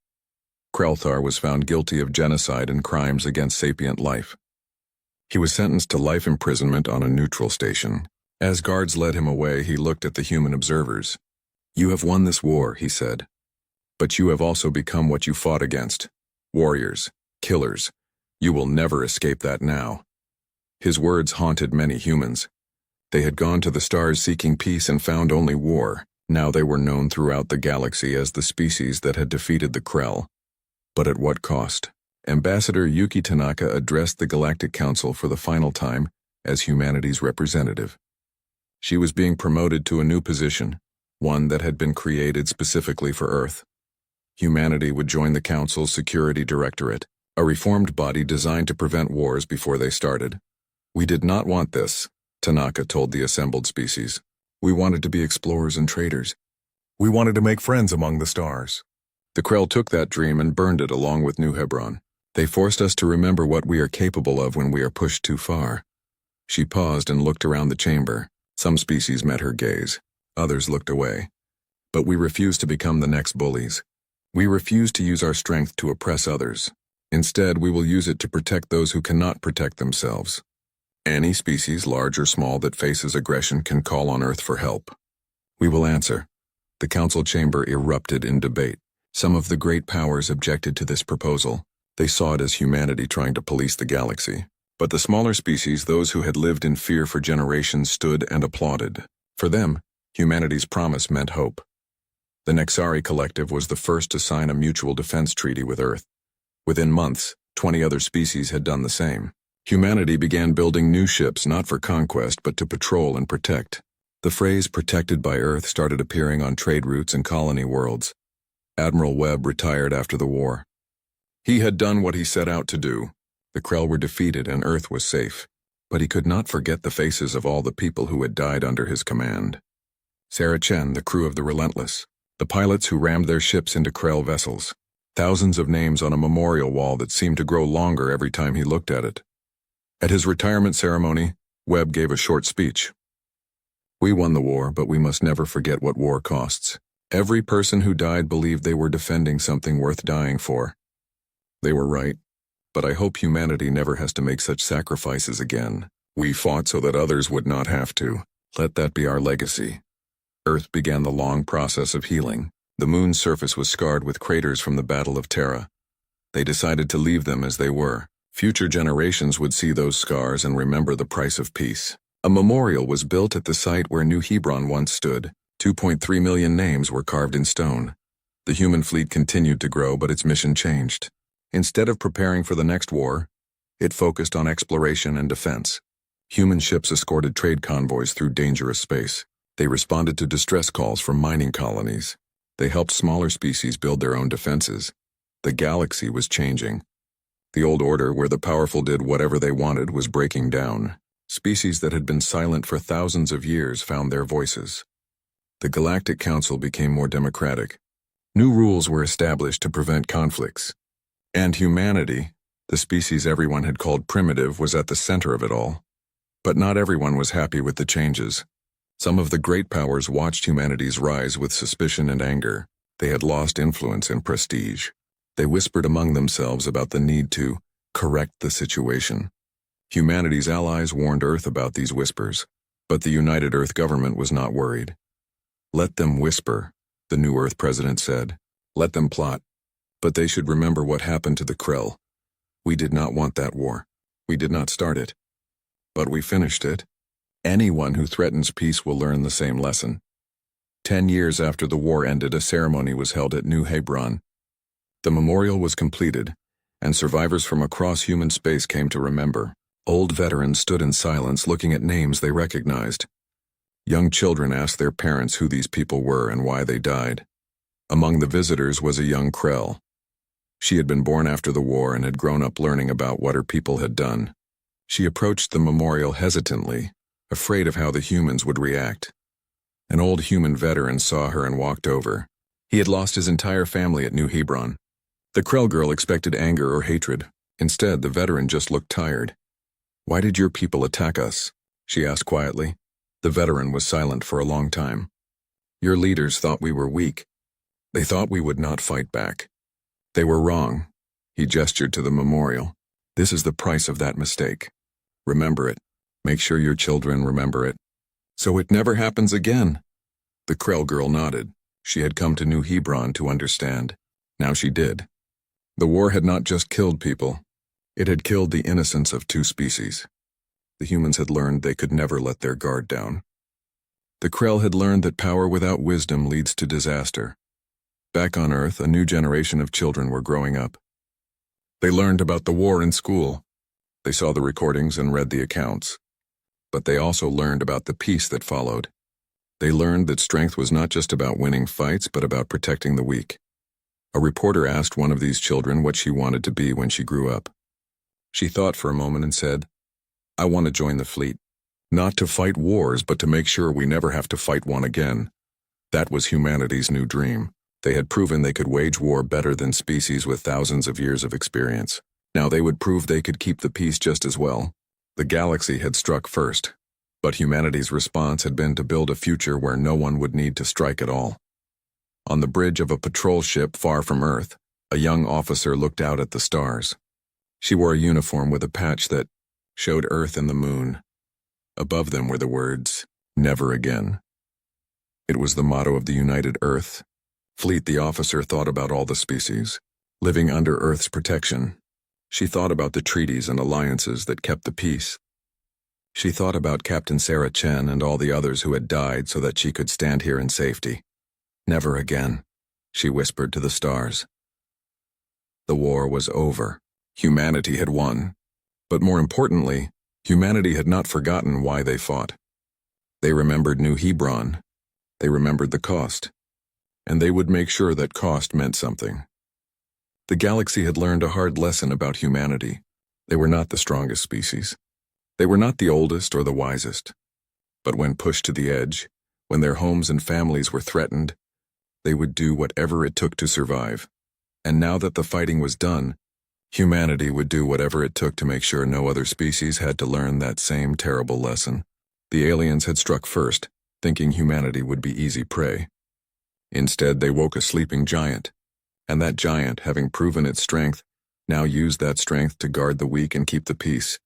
Krellthar was found guilty of genocide and crimes against sapient life. He was sentenced to life imprisonment on a neutral station. As guards led him away, he looked at the human observers. "You have won this war," he said. "But you have also become what you fought against. Warriors, killers. You will never escape that now." His words haunted many humans. They had gone to the stars seeking peace and found only war. Now they were known throughout the galaxy as the species that had defeated the Krell. But at what cost? Ambassador Yuki Tanaka addressed the Galactic Council for the final time as humanity's representative. She was being promoted to a new position, one that had been created specifically for Earth. Humanity would join the Council's Security Directorate, a reformed body designed to prevent wars before they started. "We did not want this," Tanaka told the assembled species. "We wanted to be explorers and traders. We wanted to make friends among the stars." The Krell took that dream and burned it along with New Hebron. "They forced us to remember what we are capable of when we are pushed too far." She paused and looked around the chamber. Some species met her gaze. Others looked away. "But we refused to become the next bullies. We refuse to use our strength to oppress others. Instead, we will use it to protect those who cannot protect themselves. Any species, large or small, that faces aggression can call on Earth for help. We will answer." The council chamber erupted in debate. Some of the great powers objected to this proposal. They saw it as humanity trying to police the galaxy. But the smaller species, those who had lived in fear for generations, stood and applauded. For them, humanity's promise meant hope. The Nexari Collective was the first to sign a mutual defense treaty with Earth. Within months, 20 other species had done the same. Humanity began building new ships not for conquest but to patrol and protect. The phrase "protected by Earth" started appearing on trade routes and colony worlds. Admiral Webb retired after the war. He had done what he set out to do. The Krell were defeated and Earth was safe. But he could not forget the faces of all the people who had died under his command. Sarah Chen, the crew of the Relentless. The pilots who rammed their ships into Krell vessels. Thousands of names on a memorial wall that seemed to grow longer every time he looked at it. At his retirement ceremony, Webb gave a short speech. "We won the war, but we must never forget what war costs. Every person who died believed they were defending something worth dying for. They were right, but I hope humanity never has to make such sacrifices again. We fought so that others would not have to. Let that be our legacy." Earth began the long process of healing. The moon's surface was scarred with craters from the Battle of Terra. They decided to leave them as they were. Future generations would see those scars and remember the price of peace. A memorial was built at the site where New Hebron once stood. 2.3 million names were carved in stone. The human fleet continued to grow, but its mission changed. Instead of preparing for the next war, it focused on exploration and defense. Human ships escorted trade convoys through dangerous space. They responded to distress calls from mining colonies. They helped smaller species build their own defenses. The galaxy was changing. The old order, where the powerful did whatever they wanted, was breaking down. Species that had been silent for thousands of years found their voices. The Galactic Council became more democratic. New rules were established to prevent conflicts. And humanity, the species everyone had called primitive, was at the center of it all. But not everyone was happy with the changes. Some of the great powers watched humanity's rise with suspicion and anger. They had lost influence and prestige. They whispered among themselves about the need to correct the situation. Humanity's allies warned Earth about these whispers, but the United Earth government was not worried. Let them whisper, the new Earth president said. Let them plot. But they should remember what happened to the Krell. We did not want that war. We did not start it. But we finished it. Anyone who threatens peace will learn the same lesson. 10 years after the war ended, a ceremony was held at New Hebron. The memorial was completed, and survivors from across human space came to remember. Old veterans stood in silence, looking at names they recognized. Young children asked their parents who these people were and why they died. Among the visitors was a young Krell. She had been born after the war and had grown up learning about what her people had done. She approached the memorial hesitantly, afraid of how the humans would react. An old human veteran saw her and walked over. He had lost his entire family at New Hebron. The Krell girl expected anger or hatred. Instead, the veteran just looked tired. "Why did your people attack us?" she asked quietly. The veteran was silent for a long time. "Your leaders thought we were weak. They thought we would not fight back. They were wrong." He gestured to the memorial. "This is the price of that mistake. Remember it. Make sure your children remember it. So it never happens again." The Krell girl nodded. She had come to New Hebron to understand. Now she did. The war had not just killed people. It had killed the innocence of two species. The humans had learned they could never let their guard down. The Krell had learned that power without wisdom leads to disaster. Back on Earth, a new generation of children were growing up. They learned about the war in school. They saw the recordings and read the accounts. But they also learned about the peace that followed. They learned that strength was not just about winning fights, but about protecting the weak. A reporter asked one of these children what she wanted to be when she grew up. She thought for a moment and said, "I want to join the fleet. Not to fight wars, but to make sure we never have to fight one again." That was humanity's new dream. They had proven they could wage war better than species with thousands of years of experience. Now they would prove they could keep the peace just as well. The galaxy had struck first, but humanity's response had been to build a future where no one would need to strike at all. On the bridge of a patrol ship far from Earth, a young officer looked out at the stars. She wore a uniform with a patch that showed Earth and the moon. Above them were the words, "Never again." It was the motto of the United Earth Fleet. The officer thought about all the species, living under Earth's protection. She thought about the treaties and alliances that kept the peace. She thought about Captain Sarah Chen and all the others who had died so that she could stand here in safety. "Never again," she whispered to the stars. The war was over. Humanity had won. But more importantly, humanity had not forgotten why they fought. They remembered New Hebron. They remembered the cost. And they would make sure that cost meant something. The galaxy had learned a hard lesson about humanity. They were not the strongest species. They were not the oldest or the wisest. But when pushed to the edge, when their homes and families were threatened, they would do whatever it took to survive. And now that the fighting was done, humanity would do whatever it took to make sure no other species had to learn that same terrible lesson. The aliens had struck first, thinking humanity would be easy prey. Instead, they woke a sleeping giant. And that giant, having proven its strength, now used that strength to guard the weak and keep the peace.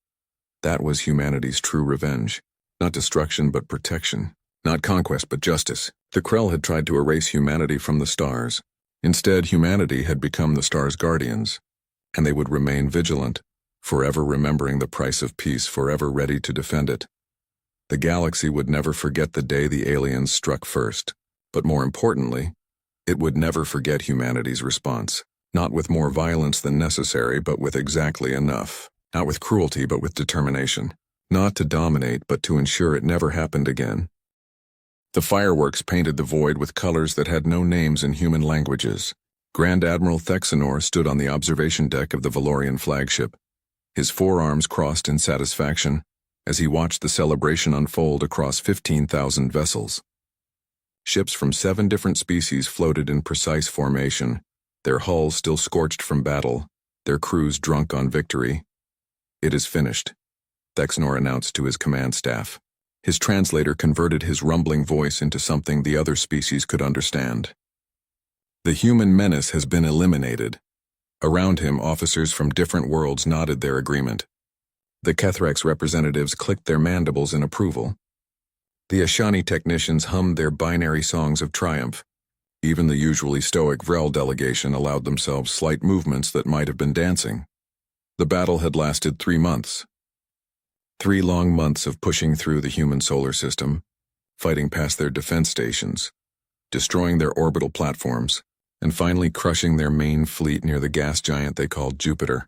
That was humanity's true revenge. Not destruction, but protection. Not conquest, but justice. The Krell had tried to erase humanity from the stars. Instead, humanity had become the stars' guardians. And they would remain vigilant, forever remembering the price of peace, forever ready to defend it. The galaxy would never forget the day the aliens struck first. But more importantly, it would never forget humanity's response, not with more violence than necessary, but with exactly enough. Not with cruelty, but with determination. Not to dominate, but to ensure it never happened again. The fireworks painted the void with colors that had no names in human languages. Grand Admiral Thexanor stood on the observation deck of the Valorian flagship, his forearms crossed in satisfaction as he watched the celebration unfold across 15,000 vessels. Ships from 7 different species floated in precise formation, their hulls still scorched from battle, their crews drunk on victory. "It is finished," Thexnor announced to his command staff. His translator converted his rumbling voice into something the other species could understand. "The human menace has been eliminated." Around him, officers from different worlds nodded their agreement. The Kethrex representatives clicked their mandibles in approval. The Ashani technicians hummed their binary songs of triumph. Even the usually stoic Vrel delegation allowed themselves slight movements that might have been dancing. The battle had lasted 3 months. 3 long months of pushing through the human solar system, fighting past their defense stations, destroying their orbital platforms, and finally crushing their main fleet near the gas giant they called Jupiter.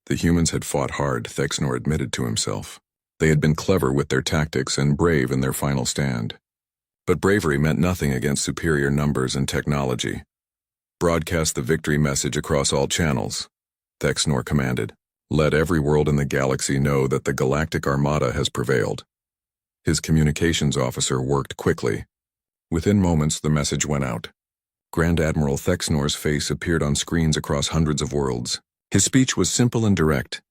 The humans had fought hard, Thexnor admitted to himself. They had been clever with their tactics and brave in their final stand. But bravery meant nothing against superior numbers and technology. "Broadcast the victory message across all channels," Thexnor commanded. "Let every world in the galaxy know that the Galactic Armada has prevailed." His communications officer worked quickly. Within moments, the message went out. Grand Admiral Thexnor's face appeared on screens across hundreds of worlds. His speech was simple and direct.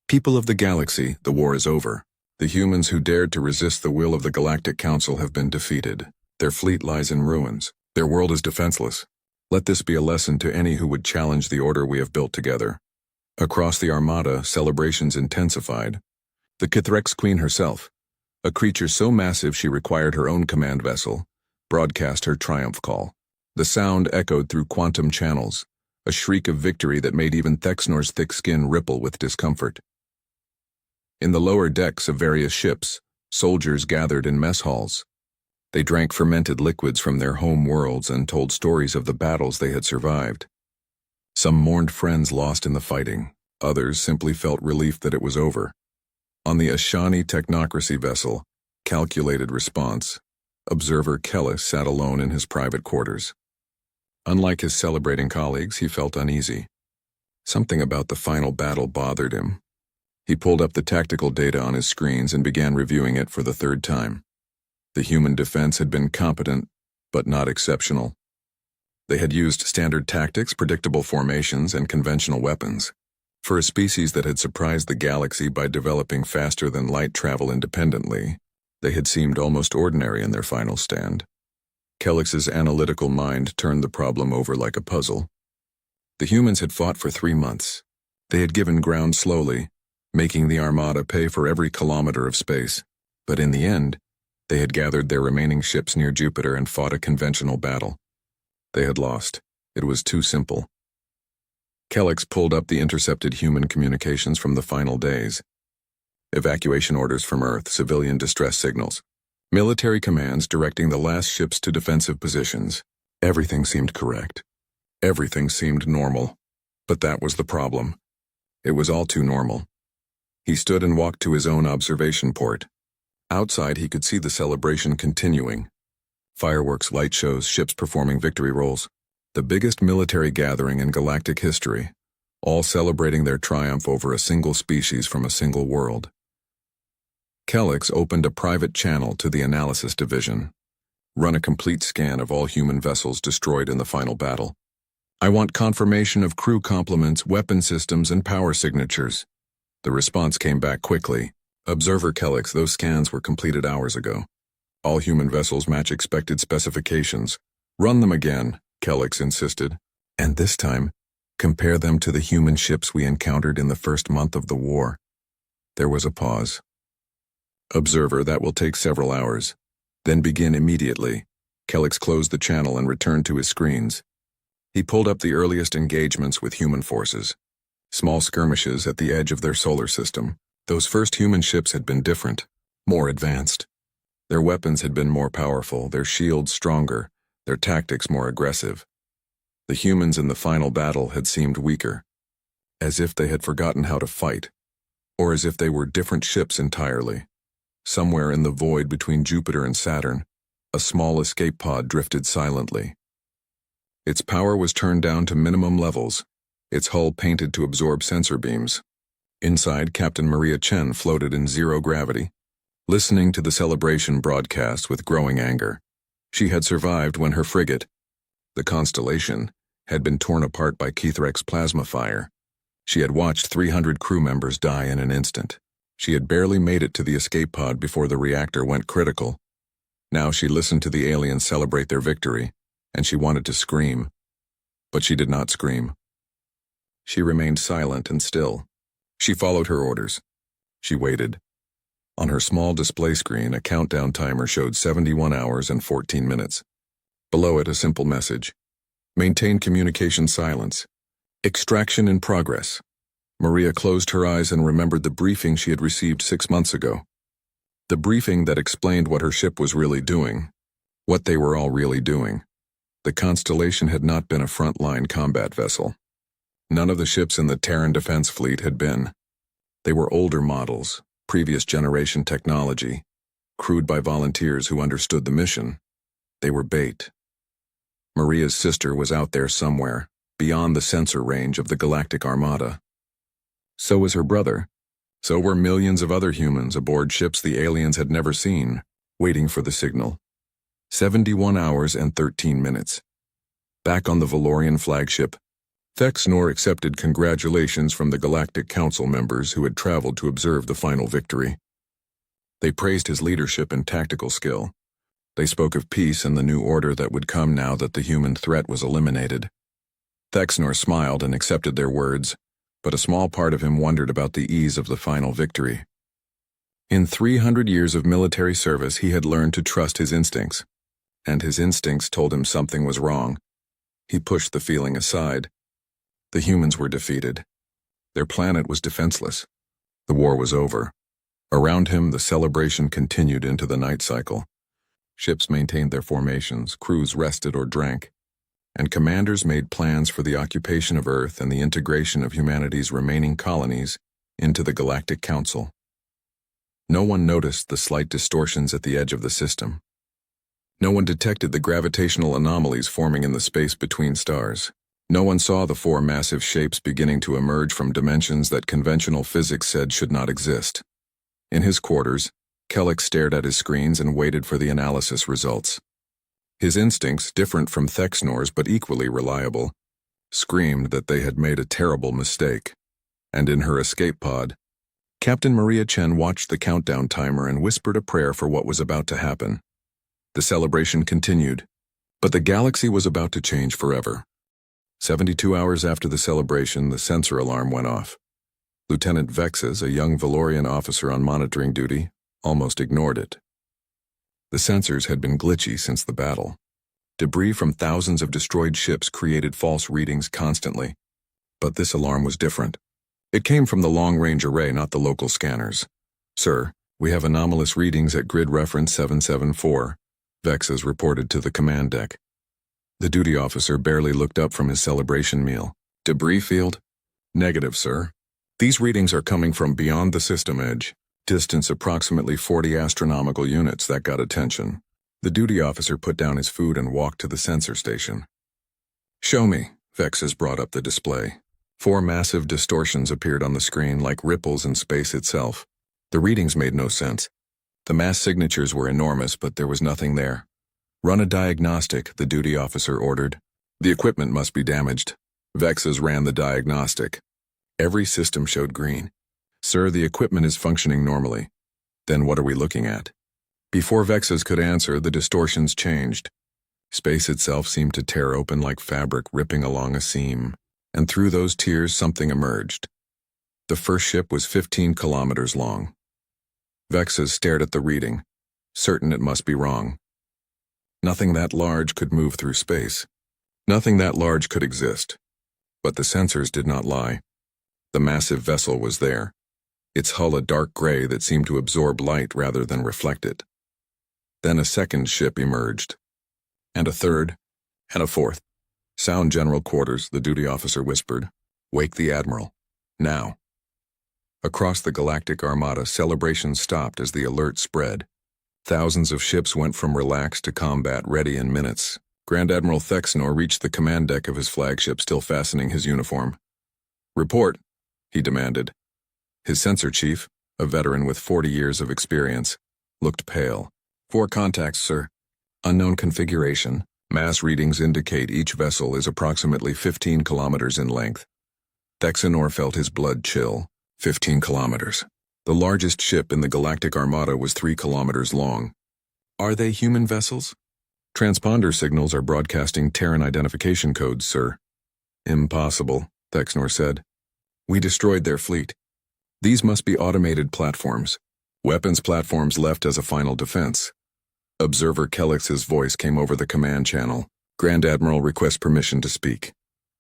"People of the galaxy, the war is over. The humans who dared to resist the will of the Galactic Council have been defeated. Their fleet lies in ruins. Their world is defenseless. Let this be a lesson to any who would challenge the order we have built together." Across the Armada, celebrations intensified. The Kithrex Queen herself, a creature so massive she required her own command vessel, broadcast her triumph call. The sound echoed through quantum channels, a shriek of victory that made even Thexnor's thick skin ripple with discomfort. In the lower decks of various ships, soldiers gathered in mess halls. They drank fermented liquids from their home worlds and told stories of the battles they had survived. Some mourned friends lost in the fighting, others simply felt relief that it was over. On the Ashani technocracy vessel, Calculated Response, observer Kellis sat alone in his private quarters. Unlike his celebrating colleagues, he felt uneasy. Something about the final battle bothered him. He pulled up the tactical data on his screens and began reviewing it for the 3rd time. The human defense had been competent, but not exceptional. They had used standard tactics, predictable formations, and conventional weapons. For a species that had surprised the galaxy by developing faster-than-light travel independently, they had seemed almost ordinary in their final stand. Kellix's analytical mind turned the problem over like a puzzle. The humans had fought for 3 months. They had given ground slowly, making the Armada pay for every kilometer of space. But in the end, they had gathered their remaining ships near Jupiter and fought a conventional battle. They had lost. It was too simple. Kellix pulled up the intercepted human communications from the final days. Evacuation orders from Earth, civilian distress signals. Military commands directing the last ships to defensive positions. Everything seemed correct. Everything seemed normal. But that was the problem. It was all too normal. He stood and walked to his own observation port. Outside, he could see the celebration continuing. Fireworks, light shows, ships performing victory rolls. The biggest military gathering in galactic history, all celebrating their triumph over a single species from a single world. Kellix opened a private channel to the analysis division. Run a complete scan of all human vessels destroyed in the final battle. I want confirmation of crew complements, weapon systems, and power signatures. The response came back quickly. Observer Kellix, those scans were completed hours ago. All human vessels match expected specifications. Run them again, Kellix insisted. And this time, compare them to the human ships we encountered in the first month of the war. There was a pause. Observer, that will take several hours. Then begin immediately. Kellix closed the channel and returned to his screens. He pulled up the earliest engagements with human forces. Small skirmishes at the edge of their solar system. Those first human ships had been different, more advanced. Their weapons had been more powerful, their shields stronger, their tactics more aggressive. The humans in the final battle had seemed weaker, as if they had forgotten how to fight, or as if they were different ships entirely. Somewhere in the void between Jupiter and Saturn, a small escape pod drifted silently. Its power was turned down to minimum levels, its hull painted to absorb sensor beams. Inside, Captain Maria Chen floated in zero gravity, listening to the celebration broadcast with growing anger. She had survived when her frigate, the Constellation, had been torn apart by Keithrek's plasma fire. She had watched 300 crew members die in an instant. She had barely made it to the escape pod before the reactor went critical. Now she listened to the aliens celebrate their victory, and she wanted to scream. But she did not scream. She remained silent and still. She followed her orders. She waited. On her small display screen, a countdown timer showed 71 hours and 14 minutes. Below it, a simple message. Maintain communication silence. Extraction in progress. Maria closed her eyes and remembered the briefing she had received 6 months ago. The briefing that explained what her ship was really doing. What they were all really doing. The Constellation had not been a front-line combat vessel. None of the ships in the Terran Defense Fleet had been. They were older models, previous generation technology, crewed by volunteers who understood the mission. They were bait. Maria's sister was out there somewhere, beyond the sensor range of the Galactic Armada. So was her brother. So were millions of other humans aboard ships the aliens had never seen, waiting for the signal. 71 hours and 13 minutes. Back on the Valorian flagship, Thexnor accepted congratulations from the Galactic Council members who had traveled to observe the final victory. They praised his leadership and tactical skill. They spoke of peace and the new order that would come now that the human threat was eliminated. Thexnor smiled and accepted their words, but a small part of him wondered about the ease of the final victory. In 300 years of military service, he had learned to trust his instincts, and his instincts told him something was wrong. He pushed the feeling aside. The humans were defeated. Their planet was defenseless. The war was over. Around him, the celebration continued into the night cycle. Ships maintained their formations, crews rested or drank, and commanders made plans for the occupation of Earth and the integration of humanity's remaining colonies into the Galactic Council. No one noticed the slight distortions at the edge of the system. No one detected the gravitational anomalies forming in the space between stars. No one saw the 4 massive shapes beginning to emerge from dimensions that conventional physics said should not exist. In his quarters, Kellic stared at his screens and waited for the analysis results. His instincts, different from Thexnor's but equally reliable, screamed that they had made a terrible mistake. And in her escape pod, Captain Maria Chen watched the countdown timer and whispered a prayer for what was about to happen. The celebration continued, but the galaxy was about to change forever. 72 hours after the celebration, the sensor alarm went off. Lieutenant Vexes, a young Valorian officer on monitoring duty, almost ignored it. The sensors had been glitchy since the battle. Debris from thousands of destroyed ships created false readings constantly. But this alarm was different. It came from the long-range array, not the local scanners. "Sir, we have anomalous readings at grid reference 774, Vexes reported to the command deck. The duty officer barely looked up from his celebration meal. "Debris field?" "Negative, sir. These readings are coming from beyond the system edge. Distance approximately 40 astronomical units. That got attention." The duty officer put down his food and walked to the sensor station. "Show me," Vexes brought up the display. 4 massive distortions appeared on the screen like ripples in space itself. The readings made no sense. The mass signatures were enormous, but there was nothing there. "Run a diagnostic," the duty officer ordered. "The equipment must be damaged." Vexes ran the diagnostic. Every system showed green. "Sir, the equipment is functioning normally." "Then what are we looking at?" Before Vexes could answer, the distortions changed. Space itself seemed to tear open like fabric ripping along a seam, and through those tears something emerged. The first ship was 15 kilometers long. Vexes stared at the reading, certain it must be wrong. Nothing that large could move through space. Nothing that large could exist. But the sensors did not lie. The massive vessel was there, its hull a dark gray that seemed to absorb light rather than reflect it. Then a second ship emerged, and a third, and a fourth. "Sound general quarters," the duty officer whispered. "Wake the admiral. Now." Across the Galactic Armada, celebration stopped as the alert spread. Thousands of ships went from relaxed to combat ready in minutes. Grand Admiral Thexnor reached the command deck of his flagship, still fastening his uniform. "Report," he demanded. His sensor chief, a veteran with 40 years of experience, looked pale. "4 contacts, sir. Unknown configuration. Mass readings indicate each vessel is approximately 15 kilometers in length. Thexanor felt his blood chill. 15 kilometers. The largest ship in the Galactic Armada was 3 kilometers long. Are they human vessels? Transponder signals are broadcasting Terran identification codes, sir. Impossible, Thexanor said. We destroyed their fleet. These must be automated platforms. Weapons platforms left as a final defense. Observer Kellix's voice came over the command channel. Grand Admiral requests permission to speak.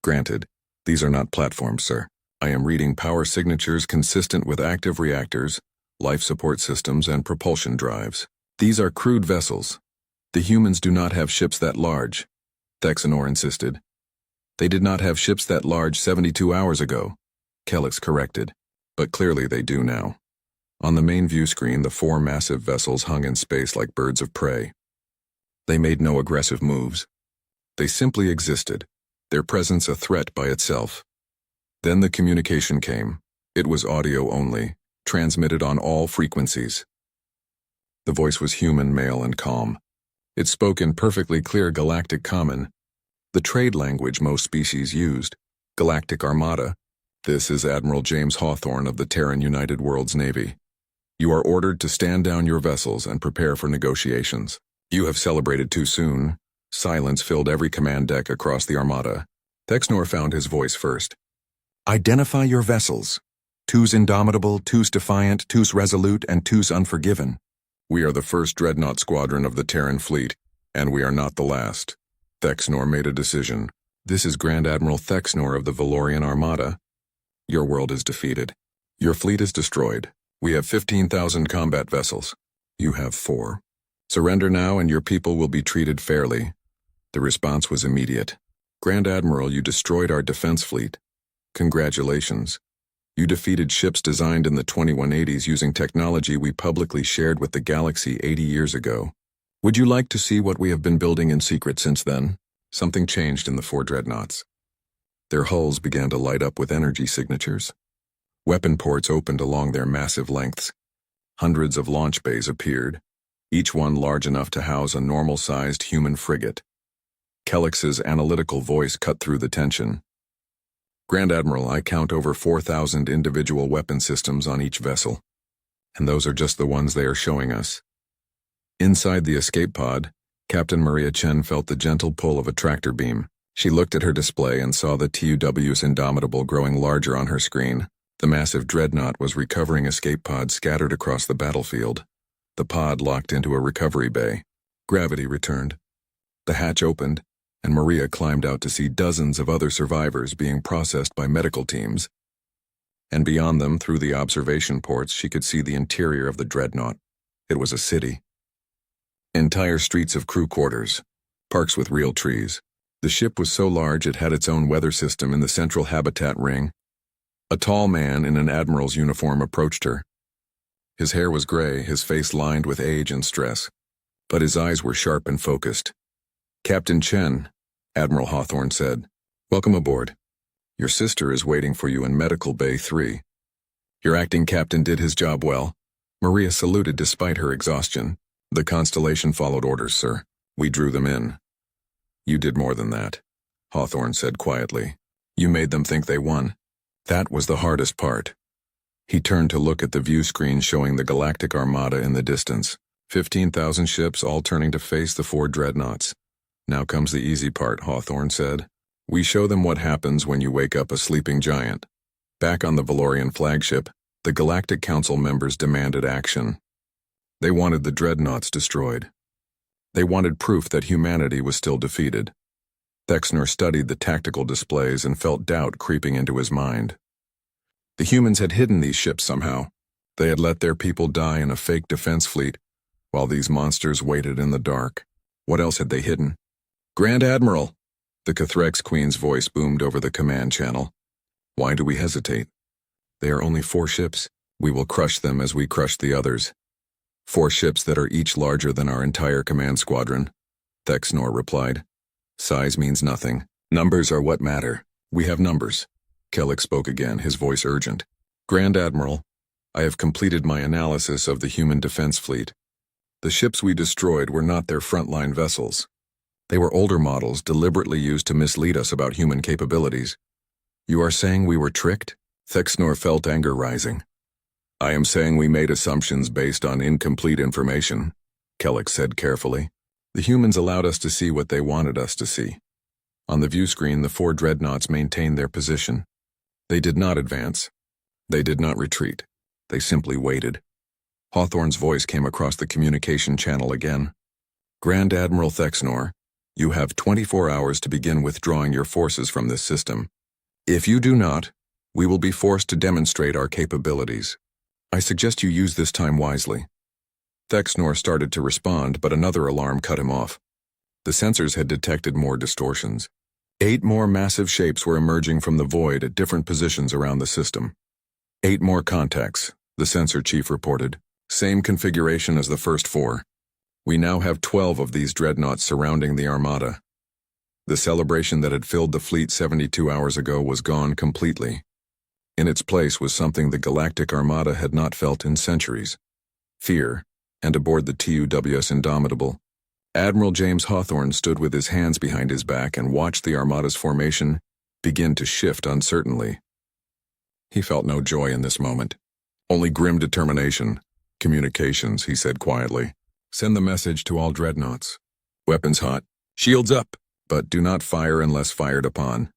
Granted. These are not platforms, sir. I am reading power signatures consistent with active reactors, life support systems, and propulsion drives. These are crude vessels. The humans do not have ships that large, Thexanor insisted. They did not have ships that large 72 hours ago, Kellix corrected. But clearly they do now. On the main view screen, the 4 massive vessels hung in space like birds of prey. They made no aggressive moves. They simply existed, their presence a threat by itself. Then the communication came. It was audio only, transmitted on all frequencies. The voice was human, male, and calm. It spoke in perfectly clear Galactic Common, the trade language most species used, Galactic Armada. This is Admiral James Hawthorne of the Terran United Worlds Navy. You are ordered to stand down your vessels and prepare for negotiations. You have celebrated too soon. Silence filled every command deck across the Armada. Thexanor found his voice first. Identify your vessels. Two's indomitable, two's defiant, two's resolute, and two's unforgiven. We are the first dreadnought squadron of the Terran fleet, and we are not the last. Thexanor made a decision. This is Grand Admiral Thexanor of the Valorian Armada. Your world is defeated. Your fleet is destroyed. We have 15,000 combat vessels. You have 4. Surrender now and your people will be treated fairly. The response was immediate. Grand Admiral, you destroyed our defense fleet. Congratulations. You defeated ships designed in the 2180s using technology we publicly shared with the galaxy 80 years ago. Would you like to see what we have been building in secret since then? Something changed in the 4 dreadnoughts. Their hulls began to light up with energy signatures. Weapon ports opened along their massive lengths. Hundreds of launch bays appeared, each one large enough to house a normal-sized human frigate. Kellix's analytical voice cut through the tension. Grand Admiral, I count over 4,000 individual weapon systems on each vessel. And those are just the ones they are showing us. Inside the escape pod, Captain Maria Chen felt the gentle pull of a tractor beam. She looked at her display and saw the TUW's Indomitable growing larger on her screen. The massive dreadnought was recovering escape pods scattered across the battlefield. The pod locked into a recovery bay. Gravity returned. The hatch opened, and Maria climbed out to see dozens of other survivors being processed by medical teams. And beyond them, through the observation ports, she could see the interior of the dreadnought. It was a city. Entire streets of crew quarters, parks with real trees. The ship was so large it had its own weather system in the central habitat ring. A tall man in an admiral's uniform approached her. His hair was gray, his face lined with age and stress, but his eyes were sharp and focused. Captain Chen, Admiral Hawthorne said, welcome aboard. Your sister is waiting for you in Medical Bay 3. Your acting captain did his job well. Maria saluted despite her exhaustion. The Constellation followed orders, sir. We drew them in. You did more than that, Hawthorne said quietly. You made them think they won. That was the hardest part. He turned to look at the view screen showing the Galactic Armada in the distance. 15,000 ships all turning to face the 4 dreadnoughts. Now comes the easy part, Hawthorne said. We show them what happens when you wake up a sleeping giant. Back on the Valorian flagship, the Galactic Council members demanded action. They wanted the dreadnoughts destroyed. They wanted proof that humanity was still defeated. Thexanor studied the tactical displays and felt doubt creeping into his mind. The humans had hidden these ships somehow. They had let their people die in a fake defense fleet, while these monsters waited in the dark. What else had they hidden? Grand Admiral! The Cathrex Queen's voice boomed over the command channel. Why do we hesitate? They are only 4 ships. We will crush them as we crushed the others. 4 ships that are each larger than our entire command squadron, Thexanor replied. Size means nothing. Numbers are what matter. We have numbers. Kellix spoke again, his voice urgent. Grand Admiral, I have completed my analysis of the human defense fleet. The ships we destroyed were not their frontline vessels. They were older models deliberately used to mislead us about human capabilities. You are saying we were tricked? Thexnor felt anger rising. I am saying we made assumptions based on incomplete information, Kellic said carefully. The humans allowed us to see what they wanted us to see. On the view screen, the 4 dreadnoughts maintained their position. They did not advance. They did not retreat. They simply waited. Hawthorne's voice came across the communication channel again. Grand Admiral Thexnor, you have 24 hours to begin withdrawing your forces from this system. If you do not, we will be forced to demonstrate our capabilities. I suggest you use this time wisely. Thexnor started to respond, but another alarm cut him off. The sensors had detected more distortions. 8 more massive shapes were emerging from the void at different positions around the system. 8 more contacts, the sensor chief reported. Same configuration as the first 4. We now have 12 of these dreadnoughts surrounding the Armada. The celebration that had filled the fleet 72 hours ago was gone completely. In its place was something the Galactic Armada had not felt in centuries. Fear, and aboard the TUWS Indomitable, Admiral James Hawthorne stood with his hands behind his back and watched the Armada's formation begin to shift uncertainly. He felt no joy in this moment, only grim determination. Communications, he said quietly. Send the message to all dreadnoughts. Weapons hot. Shields up, but do not fire unless fired upon.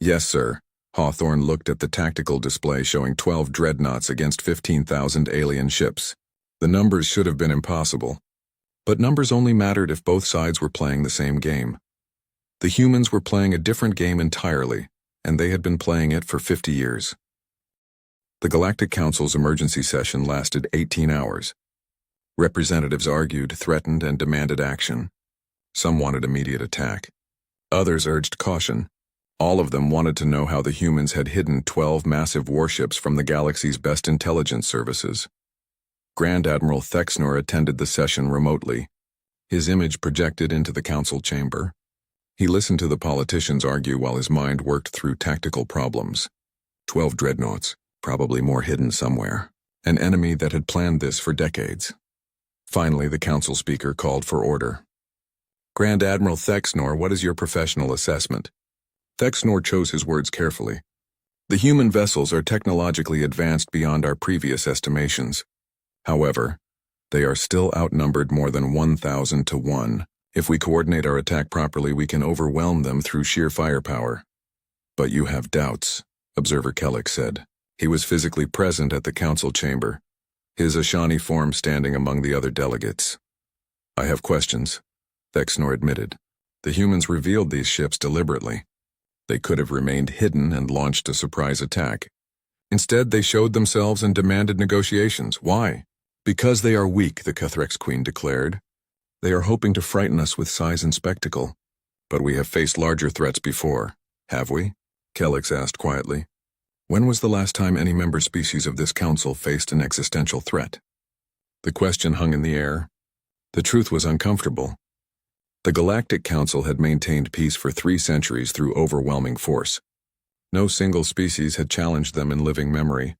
Yes, sir. Hawthorne looked at the tactical display showing 12 dreadnoughts against 15,000 alien ships. The numbers should have been impossible. But numbers only mattered if both sides were playing the same game. The humans were playing a different game entirely, and they had been playing it for 50 years. The Galactic Council's emergency session lasted 18 hours. Representatives argued, threatened, and demanded action. Some wanted immediate attack. Others urged caution. All of them wanted to know how the humans had hidden 12 massive warships from the galaxy's best intelligence services. Grand Admiral Thexnor attended the session remotely, his image projected into the council chamber. He listened to the politicians argue while his mind worked through tactical problems. 12 dreadnoughts, probably more hidden somewhere. An enemy that had planned this for decades. Finally, the council speaker called for order. Grand Admiral Thexnor, what is your professional assessment? Thexnor chose his words carefully. The human vessels are technologically advanced beyond our previous estimations. However, they are still outnumbered more than 1,000 to 1. If we coordinate our attack properly, we can overwhelm them through sheer firepower. But you have doubts, Observer Kellic said. He was physically present at the council chamber, his Ashani form standing among the other delegates. I have questions, Thexnor admitted. The humans revealed these ships deliberately. They could have remained hidden and launched a surprise attack. Instead, they showed themselves and demanded negotiations. Why? Because they are weak, the Cuthrex Queen declared. They are hoping to frighten us with size and spectacle. But we have faced larger threats before, have we? Kellic asked quietly. When was the last time any member species of this council faced an existential threat? The question hung in the air. The truth was uncomfortable. The Galactic Council had maintained peace for 3 centuries through overwhelming force. No single species had challenged them in living memory.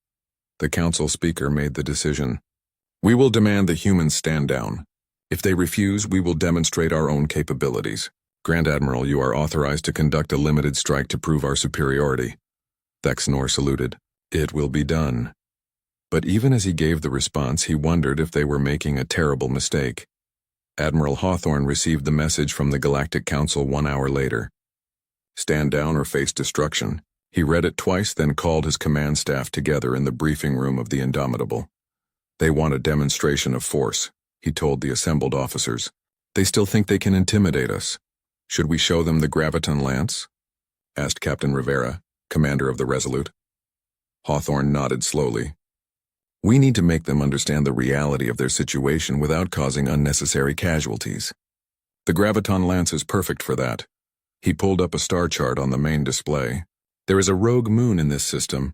The council speaker made the decision. We will demand the humans stand down. If they refuse, we will demonstrate our own capabilities. Grand Admiral, you are authorized to conduct a limited strike to prove our superiority. Thexnor saluted. It will be done. But even as he gave the response, he wondered if they were making a terrible mistake. Admiral Hawthorne received the message from the Galactic Council 1 hour later. Stand down or face destruction. He read it twice, then called his command staff together in the briefing room of the Indomitable. They want a demonstration of force, he told the assembled officers. They still think they can intimidate us. Should we show them the graviton lance? Asked Captain Rivera, commander of the Resolute. Hawthorne nodded slowly. We need to make them understand the reality of their situation without causing unnecessary casualties. The graviton lance is perfect for that. He pulled up a star chart on the main display. There is a rogue moon in this system.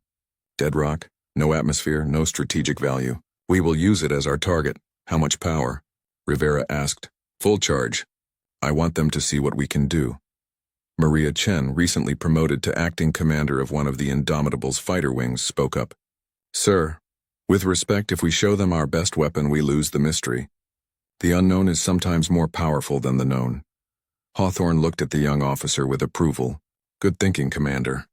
Dead rock, no atmosphere, no strategic value. We will use it as our target. How much power? Rivera asked. Full charge. I want them to see what we can do. Maria Chen, recently promoted to acting commander of one of the Indomitable's fighter wings, spoke up. Sir, with respect, if we show them our best weapon, we lose the mystery. The unknown is sometimes more powerful than the known. Hawthorne looked at the young officer with approval. Good thinking, Commander.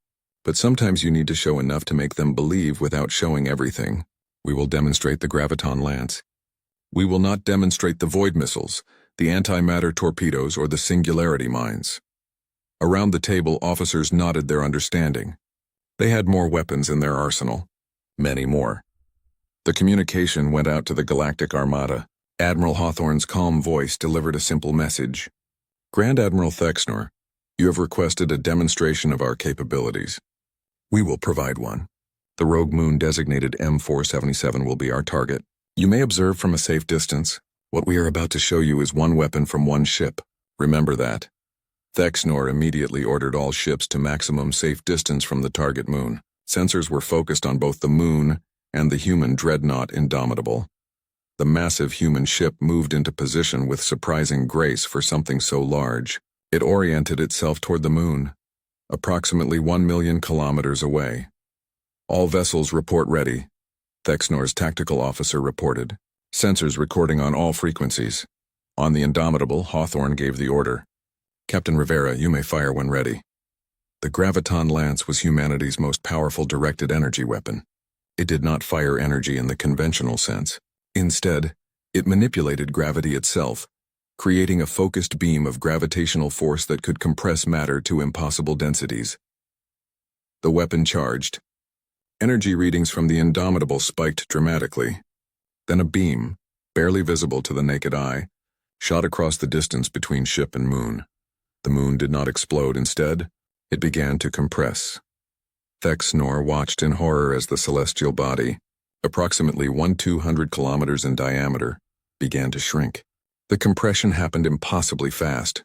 But sometimes you need to show enough to make them believe without showing everything. We will demonstrate the graviton lance. We will not demonstrate the void missiles, the antimatter torpedoes, or the singularity mines. Around the table, officers nodded their understanding. They had more weapons in their arsenal. Many more. The communication went out to the Galactic Armada. Admiral Hawthorne's calm voice delivered a simple message. Grand Admiral Thexnor, you have requested a demonstration of our capabilities. We will provide one. The rogue moon designated M477 will be our target. You may observe from a safe distance. What we are about to show you is one weapon from one ship. Remember that. Thexnor immediately ordered all ships to maximum safe distance from the target moon. Sensors were focused on both the moon and the human dreadnought Indomitable. The massive human ship moved into position with surprising grace for something so large. It oriented itself toward the moon, approximately 1 million kilometers away. All vessels report ready, Thexnor's tactical officer reported. Sensors recording on all frequencies. On the Indomitable, Hawthorne gave the order. Captain Rivera, you may fire when ready. The graviton lance was humanity's most powerful directed energy weapon. It did not fire energy in the conventional sense. Instead, it manipulated gravity itself, creating a focused beam of gravitational force that could compress matter to impossible densities. The weapon charged. Energy readings from the Indomitable spiked dramatically. Then a beam, barely visible to the naked eye, shot across the distance between ship and moon. The moon did not explode. Instead, it began to compress. Thexnor watched in horror as the celestial body, approximately 1,200 kilometers in diameter, began to shrink. The compression happened impossibly fast.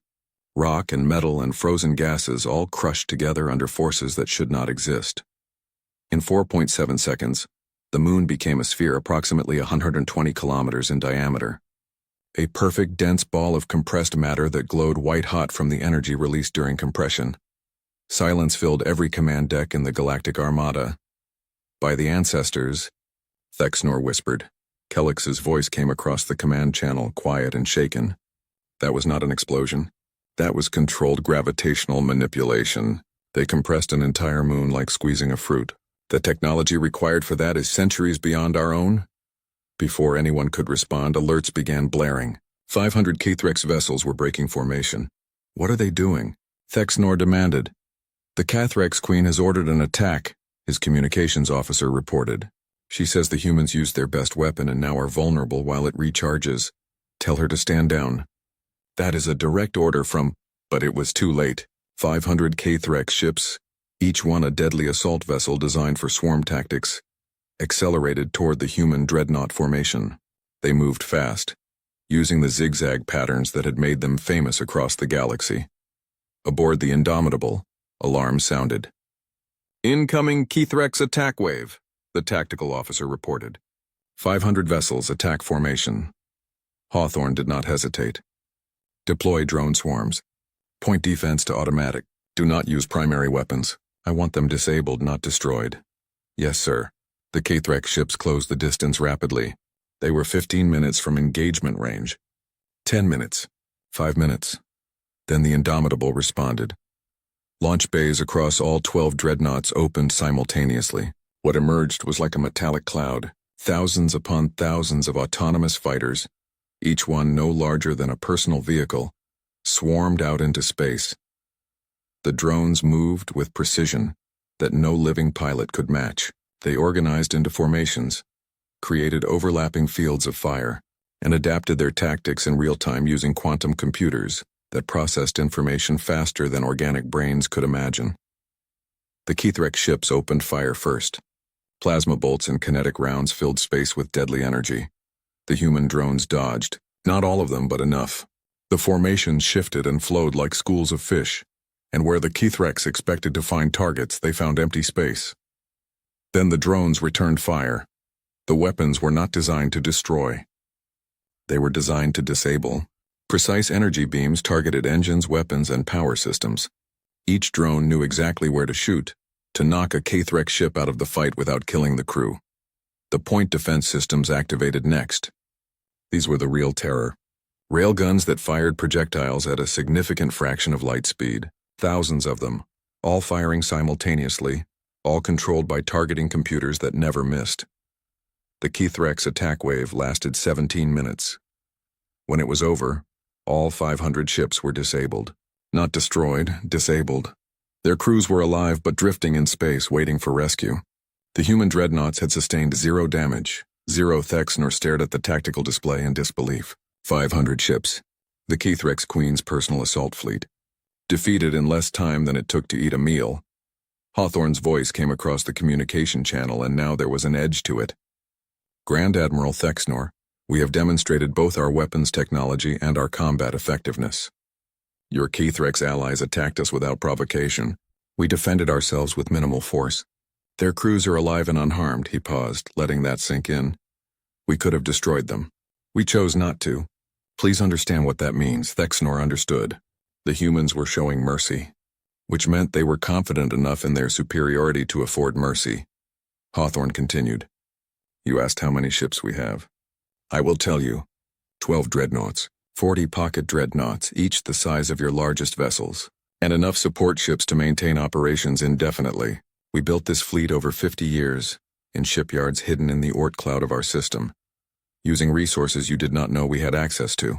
Rock and metal and frozen gases all crushed together under forces that should not exist. In 4.7 seconds, the moon became a sphere approximately 120 kilometers in diameter. A perfect dense ball of compressed matter that glowed white-hot from the energy released during compression. Silence filled every command deck in the Galactic Armada. By the ancestors, Thexnor whispered. Kellix's voice came across the command channel, quiet and shaken. That was not an explosion. That was controlled gravitational manipulation. They compressed an entire moon like squeezing a fruit. The technology required for that is centuries beyond our own. Before anyone could respond, alerts began blaring. 500 Cathrex vessels were breaking formation. What are they doing? Thexnor demanded. The Cathrex Queen has ordered an attack, his communications officer reported. She says the humans used their best weapon and now are vulnerable while it recharges. Tell her to stand down. That is a direct order from, but it was too late. 500 Cathrex ships, each one a deadly assault vessel designed for swarm tactics, accelerated toward the human dreadnought formation. They moved fast, using the zigzag patterns that had made them famous across the galaxy. Aboard the Indomitable, alarm sounded. Incoming Cathrex attack wave, the tactical officer reported. 500 vessels attack formation. Hawthorne did not hesitate. Deploy drone swarms. Point defense to automatic. Do not use primary weapons. I want them disabled, not destroyed. Yes, sir. The Cathrex ships closed the distance rapidly. They were 15 minutes from engagement range. 10 minutes. 5 minutes. Then the Indomitable responded. Launch bays across all 12 dreadnoughts opened simultaneously. What emerged was like a metallic cloud. Thousands upon thousands of autonomous fighters, each one no larger than a personal vehicle, swarmed out into space. The drones moved with precision that no living pilot could match. They organized into formations, created overlapping fields of fire, and adapted their tactics in real time using quantum computers that processed information faster than organic brains could imagine. The Cathrex ships opened fire first. Plasma bolts and kinetic rounds filled space with deadly energy. The human drones dodged, not all of them, but enough. The formations shifted and flowed like schools of fish, and where the Cathrex expected to find targets, they found empty space. Then the drones returned fire. The weapons were not designed to destroy. They were designed to disable. Precise energy beams targeted engines, weapons, and power systems. Each drone knew exactly where to shoot, to knock a Cathrex ship out of the fight without killing the crew. The point defense systems activated next. These were the real terror. Railguns that fired projectiles at a significant fraction of light speed, thousands of them, all firing simultaneously, all controlled by targeting computers that never missed. The Kithrex attack wave lasted 17 minutes. When it was over, all 500 ships were disabled. Not destroyed, disabled. Their crews were alive but drifting in space waiting for rescue. The human dreadnoughts had sustained 0 damage, 0 thecks, nor stared at the tactical display in disbelief. 500 ships. The Kithrex Queen's personal assault fleet. Defeated in less time than it took to eat a meal. Hawthorne's voice came across the communication channel, and now there was an edge to it. Grand Admiral Thexnor, we have demonstrated both our weapons technology and our combat effectiveness. Your Kithrex allies attacked us without provocation. We defended ourselves with minimal force. Their crews are alive and unharmed. He paused, letting that sink in. We could have destroyed them. We chose not to. Please understand what that means. Thexnor understood. The humans were showing mercy, which meant they were confident enough in their superiority to afford mercy. Hawthorne continued. You asked how many ships we have. I will tell you. 12 dreadnoughts, 40 pocket dreadnoughts, each the size of your largest vessels, and enough support ships to maintain operations indefinitely. We built this fleet over 50 years, in shipyards hidden in the Oort cloud of our system, using resources you did not know we had access to.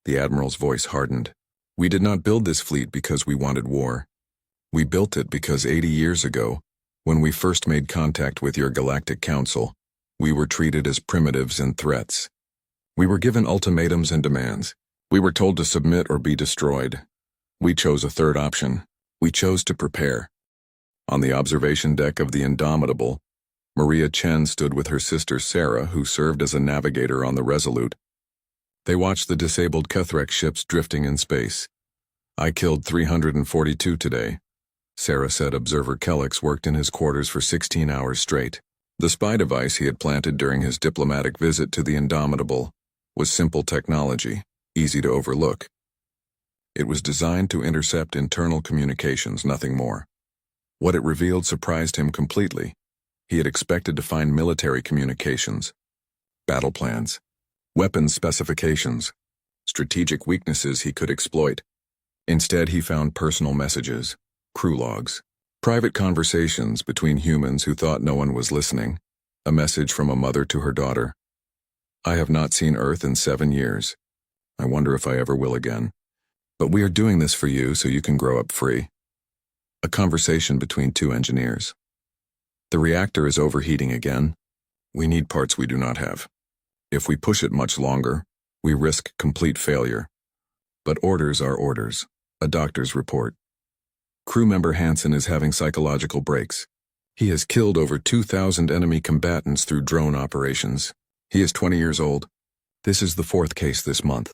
The Admiral's voice hardened. We did not build this fleet because we wanted war. We built it because 80 years ago, when we first made contact with your Galactic Council, we were treated as primitives and threats. We were given ultimatums and demands. We were told to submit or be destroyed. We chose a third option. We chose to prepare. On the observation deck of the Indomitable, Maria Chen stood with her sister Sarah, who served as a navigator on the Resolute. They watched the disabled Kithrex ships drifting in space. I killed 342 today, Sarah said. Observer Kellex worked in his quarters for 16 hours straight. The spy device he had planted during his diplomatic visit to the Indomitable was simple technology, easy to overlook. It was designed to intercept internal communications, nothing more. What it revealed surprised him completely. He had expected to find military communications, battle plans, weapons specifications, strategic weaknesses he could exploit. Instead, he found personal messages, crew logs, private conversations between humans who thought no one was listening, a message from a mother to her daughter. I have not seen Earth in 7 years. I wonder if I ever will again. But we are doing this for you so you can grow up free. A conversation between 2 engineers. The reactor is overheating again. We need parts we do not have. If we push it much longer, we risk complete failure. But orders are orders. A doctor's report. Crew member Hansen is having psychological breaks. He has killed over 2,000 enemy combatants through drone operations. He is 20 years old. This is the 4th case this month.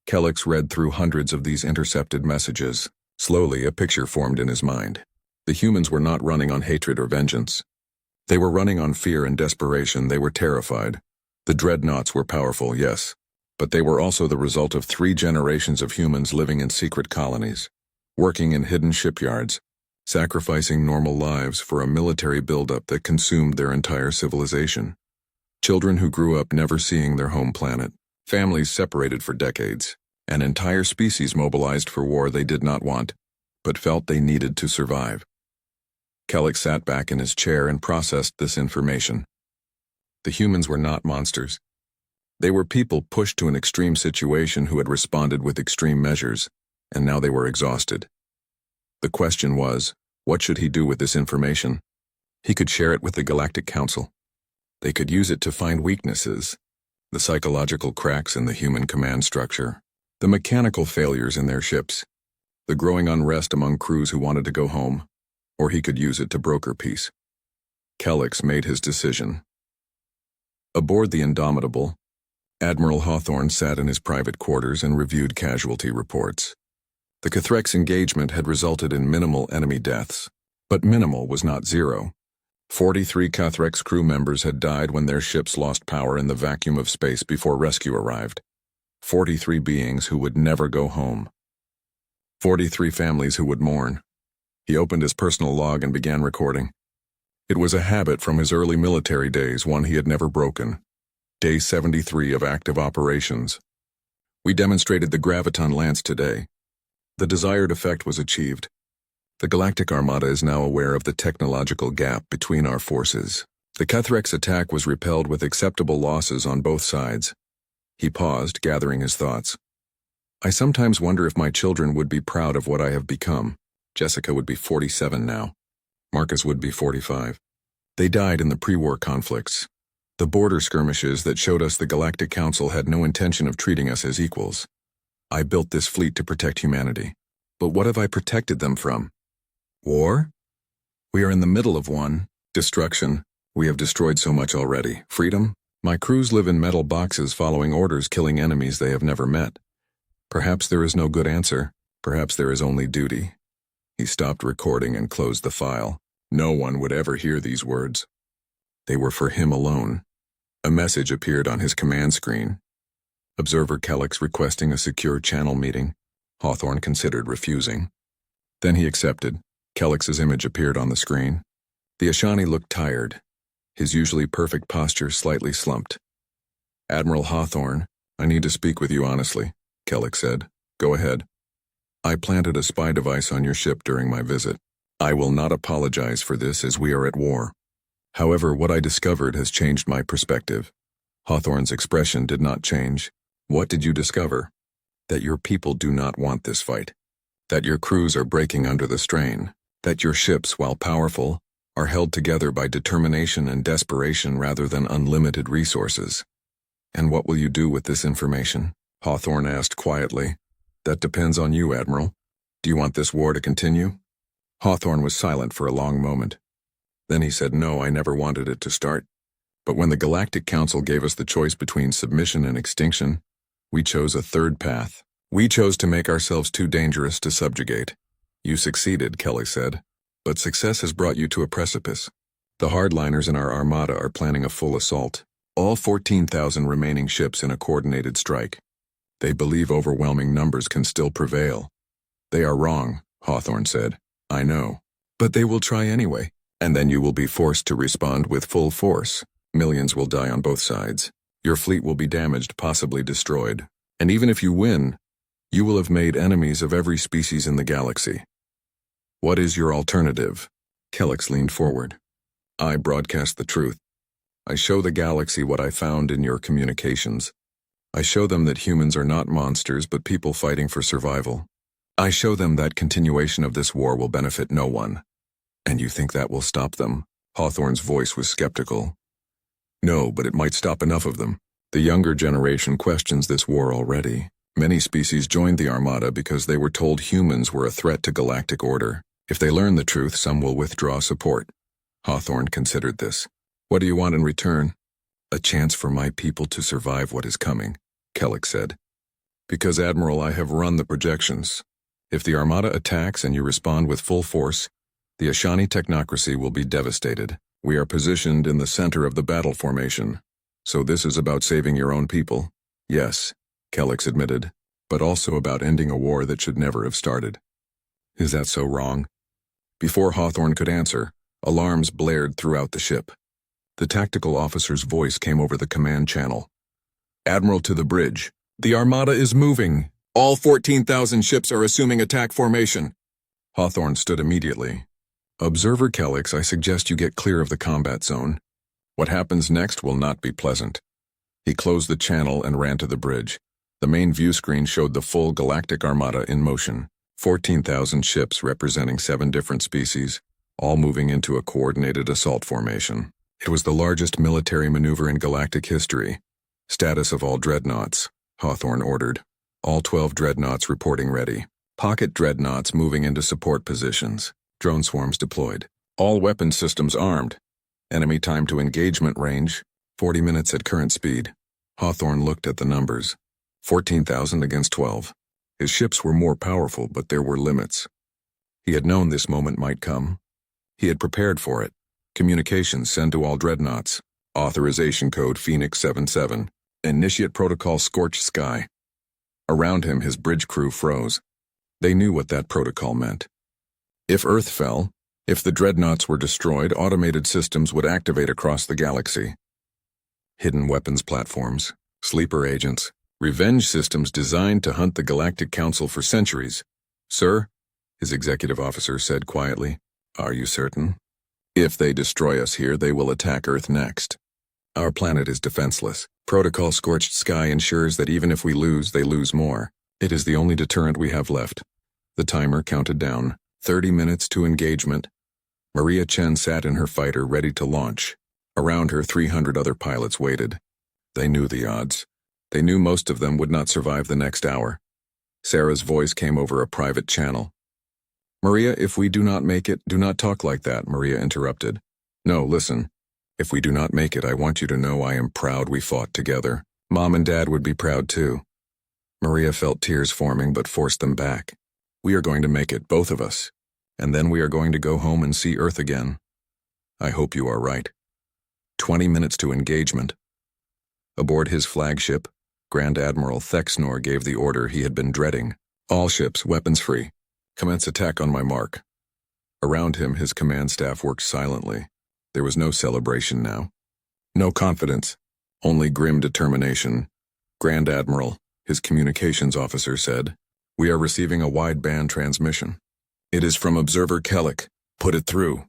Kellex read through hundreds of these intercepted messages. Slowly, a picture formed in his mind. The humans were not running on hatred or vengeance. They were running on fear and desperation. They were terrified. The dreadnoughts were powerful, yes, but they were also the result of 3 generations of humans living in secret colonies, working in hidden shipyards, sacrificing normal lives for a military buildup that consumed their entire civilization. Children who grew up never seeing their home planet, families separated for decades, an entire species mobilized for war they did not want, but felt they needed to survive. Kellex sat back in his chair and processed this information. The humans were not monsters. They were people pushed to an extreme situation who had responded with extreme measures, and now they were exhausted. The question was, what should he do with this information? He could share it with the Galactic Council. They could use it to find weaknesses, the psychological cracks in the human command structure, the mechanical failures in their ships, the growing unrest among crews who wanted to go home, or he could use it to broker peace. Kellex made his decision. Aboard the Indomitable, Admiral Hawthorne sat in his private quarters and reviewed casualty reports. The Kithrex engagement had resulted in minimal enemy deaths, but minimal was not 0. 43 Kithrex crew members had died when their ships lost power in the vacuum of space before rescue arrived. 43 beings who would never go home. 43 families who would mourn. He opened his personal log and began recording. It was a habit from his early military days, one he had never broken. Day 73 of active operations. We demonstrated the graviton lance today. The desired effect was achieved. The Galactic Armada is now aware of the technological gap between our forces. The Kethrex attack was repelled with acceptable losses on both sides. He paused, gathering his thoughts. I sometimes wonder if my children would be proud of what I have become. Jessica would be 47 now. Marcus would be 45. They died in the pre-war conflicts. The border skirmishes that showed us the Galactic Council had no intention of treating us as equals. I built this fleet to protect humanity. But what have I protected them from? War? We are in the middle of one. Destruction. We have destroyed so much already. Freedom? My crews live in metal boxes following orders, killing enemies they have never met. Perhaps there is no good answer. Perhaps there is only duty. He stopped recording and closed the file. No one would ever hear these words. They were for him alone. A message appeared on his command screen. Observer Kellex requesting a secure channel meeting. Hawthorne considered refusing. Then he accepted. Kellex's image appeared on the screen. The Ashani looked tired. His usually perfect posture slightly slumped. Admiral Hawthorne, I need to speak with you honestly, Kellex said. Go ahead. I planted a spy device on your ship during my visit. I will not apologize for this as we are at war. However, what I discovered has changed my perspective. Hawthorne's expression did not change. What did you discover? That your people do not want this fight. That your crews are breaking under the strain. That your ships, while powerful, are held together by determination and desperation rather than unlimited resources. And what will you do with this information? Hawthorne asked quietly. That depends on you, Admiral. Do you want this war to continue? Hawthorne was silent for a long moment. Then he said, no, I never wanted it to start. But when the Galactic Council gave us the choice between submission and extinction, we chose a third path. We chose to make ourselves too dangerous to subjugate. You succeeded, Kelly said. But success has brought you to a precipice. The hardliners in our armada are planning a full assault. All 14,000 remaining ships in a coordinated strike. They believe overwhelming numbers can still prevail. They are wrong, Hawthorne said. I know. But they will try anyway. And then you will be forced to respond with full force. Millions will die on both sides. Your fleet will be damaged, possibly destroyed. And even if you win, you will have made enemies of every species in the galaxy. What is your alternative? Kellex leaned forward. I broadcast the truth. I show the galaxy what I found in your communications. I show them that humans are not monsters but people fighting for survival. I show them that continuation of this war will benefit no one. And you think that will stop them? Hawthorne's voice was skeptical. No, but it might stop enough of them. The younger generation questions this war already. Many species joined the Armada because they were told humans were a threat to galactic order. If they learn the truth, some will withdraw support. Hawthorne considered this. What do you want in return? A chance for my people to survive what is coming, Kellex said. Because, Admiral, I have run the projections. If the Armada attacks and you respond with full force, the Ashani technocracy will be devastated. We are positioned in the center of the battle formation. So this is about saving your own people. Yes, Kellex admitted, but also about ending a war that should never have started. Is that so wrong? Before Hawthorne could answer, alarms blared throughout the ship. The tactical officer's voice came over the command channel. Admiral to the bridge. The Armada is moving. All 14,000 ships are assuming attack formation. Hawthorne stood immediately. Observer Kellex, I suggest you get clear of the combat zone. What happens next will not be pleasant. He closed the channel and ran to the bridge. The main view screen showed the full Galactic Armada in motion. 14,000 ships representing 7 different species, all moving into a coordinated assault formation. It was the largest military maneuver in galactic history. Status of all dreadnoughts, Hawthorne ordered. All 12 dreadnoughts reporting ready. Pocket dreadnoughts moving into support positions. Drone swarms deployed. All weapon systems armed. Enemy time to engagement range, 40 minutes at current speed. Hawthorne looked at the numbers. 14,000 against 12. His ships were more powerful, but there were limits. He had known this moment might come. He had prepared for it. Communications send to all dreadnoughts. Authorization code Phoenix 77. Initiate protocol Scorched Sky. Around him, his bridge crew froze. They knew what that protocol meant. If Earth fell, if the dreadnoughts were destroyed, automated systems would activate across the galaxy. Hidden weapons platforms, sleeper agents, Revenge systems designed to hunt the Galactic Council for centuries. Sir, his executive officer said quietly, are you certain? If they destroy us here, they will attack Earth next. Our planet is defenseless. Protocol Scorched Sky ensures that even if we lose, they lose more. It is the only deterrent we have left. The timer counted down. 30 minutes to engagement. Maria Chen sat in her fighter ready to launch. Around her, 300 other pilots waited. They knew the odds. They knew most of them would not survive the next hour. Sarah's voice came over a private channel. Maria, if we do not make it, do not talk like that, Maria interrupted. No, listen. If we do not make it, I want you to know I am proud we fought together. Mom and Dad would be proud too. Maria felt tears forming but forced them back. We are going to make it, both of us. And then we are going to go home and see Earth again. I hope you are right. 20 minutes to engagement. Aboard his flagship, Grand Admiral Thexnor gave the order he had been dreading. All ships, weapons free. Commence attack on my mark. Around him, his command staff worked silently. There was no celebration now. No confidence. Only grim determination. Grand Admiral, his communications officer said, we are receiving a wideband transmission. It is from Observer Kellic. Put it through.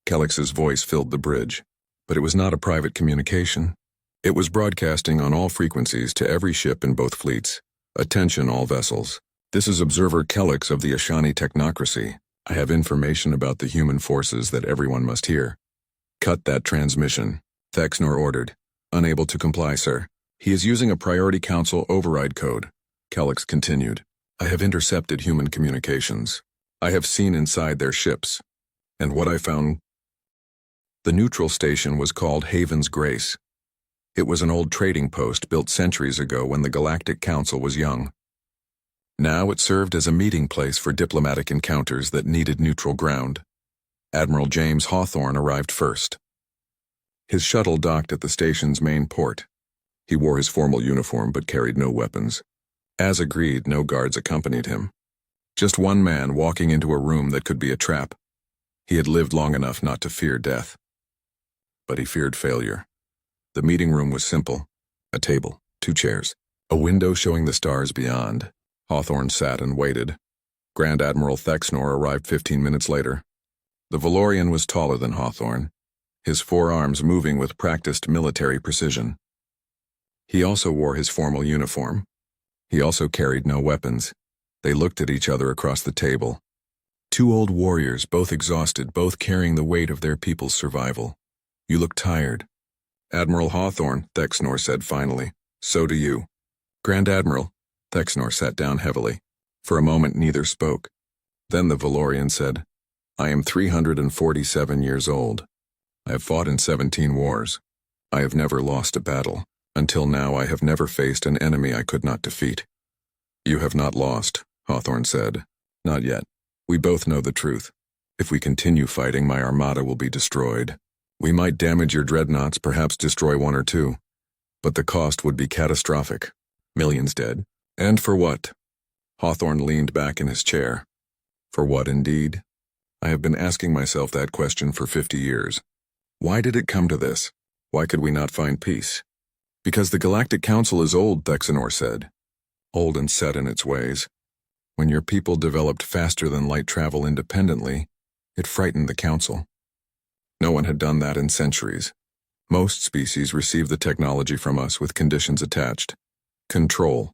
Kellic's voice filled the bridge. But it was not a private communication. It was broadcasting on all frequencies to every ship in both fleets. Attention, all vessels. This is Observer Kellic of the Ashani Technocracy. I have information about the human forces that everyone must hear. Cut that transmission, Thexnor ordered. Unable to comply, sir. He is using a Priority Council override code. Kellic continued. I have intercepted human communications. I have seen inside their ships. And what I found? The neutral station was called Haven's Grace. It was an old trading post built centuries ago when the Galactic Council was young. Now it served as a meeting place for diplomatic encounters that needed neutral ground. Admiral James Hawthorne arrived first. His shuttle docked at the station's main port. He wore his formal uniform but carried no weapons. As agreed, no guards accompanied him. Just one man walking into a room that could be a trap. He had lived long enough not to fear death. But he feared failure. The meeting room was simple. A table, 2 chairs, a window showing the stars beyond. Hawthorne sat and waited. Grand Admiral Thexnor arrived 15 minutes later. The Valorian was taller than Hawthorne, his forearms moving with practiced military precision. He also wore his formal uniform. He also carried no weapons. They looked at each other across the table. 2 old warriors, both exhausted, both carrying the weight of their people's survival. You look tired. Admiral Hawthorne, Thexnor said finally. So do you. Grand Admiral, Thexnor sat down heavily. For a moment neither spoke. Then the Valorian said, I am 347 years old. I have fought in 17 wars. I have never lost a battle. Until now I have never faced an enemy I could not defeat. You have not lost, Hawthorne said. Not yet. We both know the truth. If we continue fighting, my armada will be destroyed. We might damage your dreadnoughts, perhaps destroy 1 or 2. But the cost would be catastrophic. Millions dead. And for what? Hawthorne leaned back in his chair. For what indeed? I have been asking myself that question for 50 years. Why did it come to this? Why could we not find peace? Because the Galactic Council is old, Thexnor said. Old and set in its ways. When your people developed faster than light travel independently, it frightened the Council. No one had done that in centuries. Most species received the technology from us with conditions attached. Control.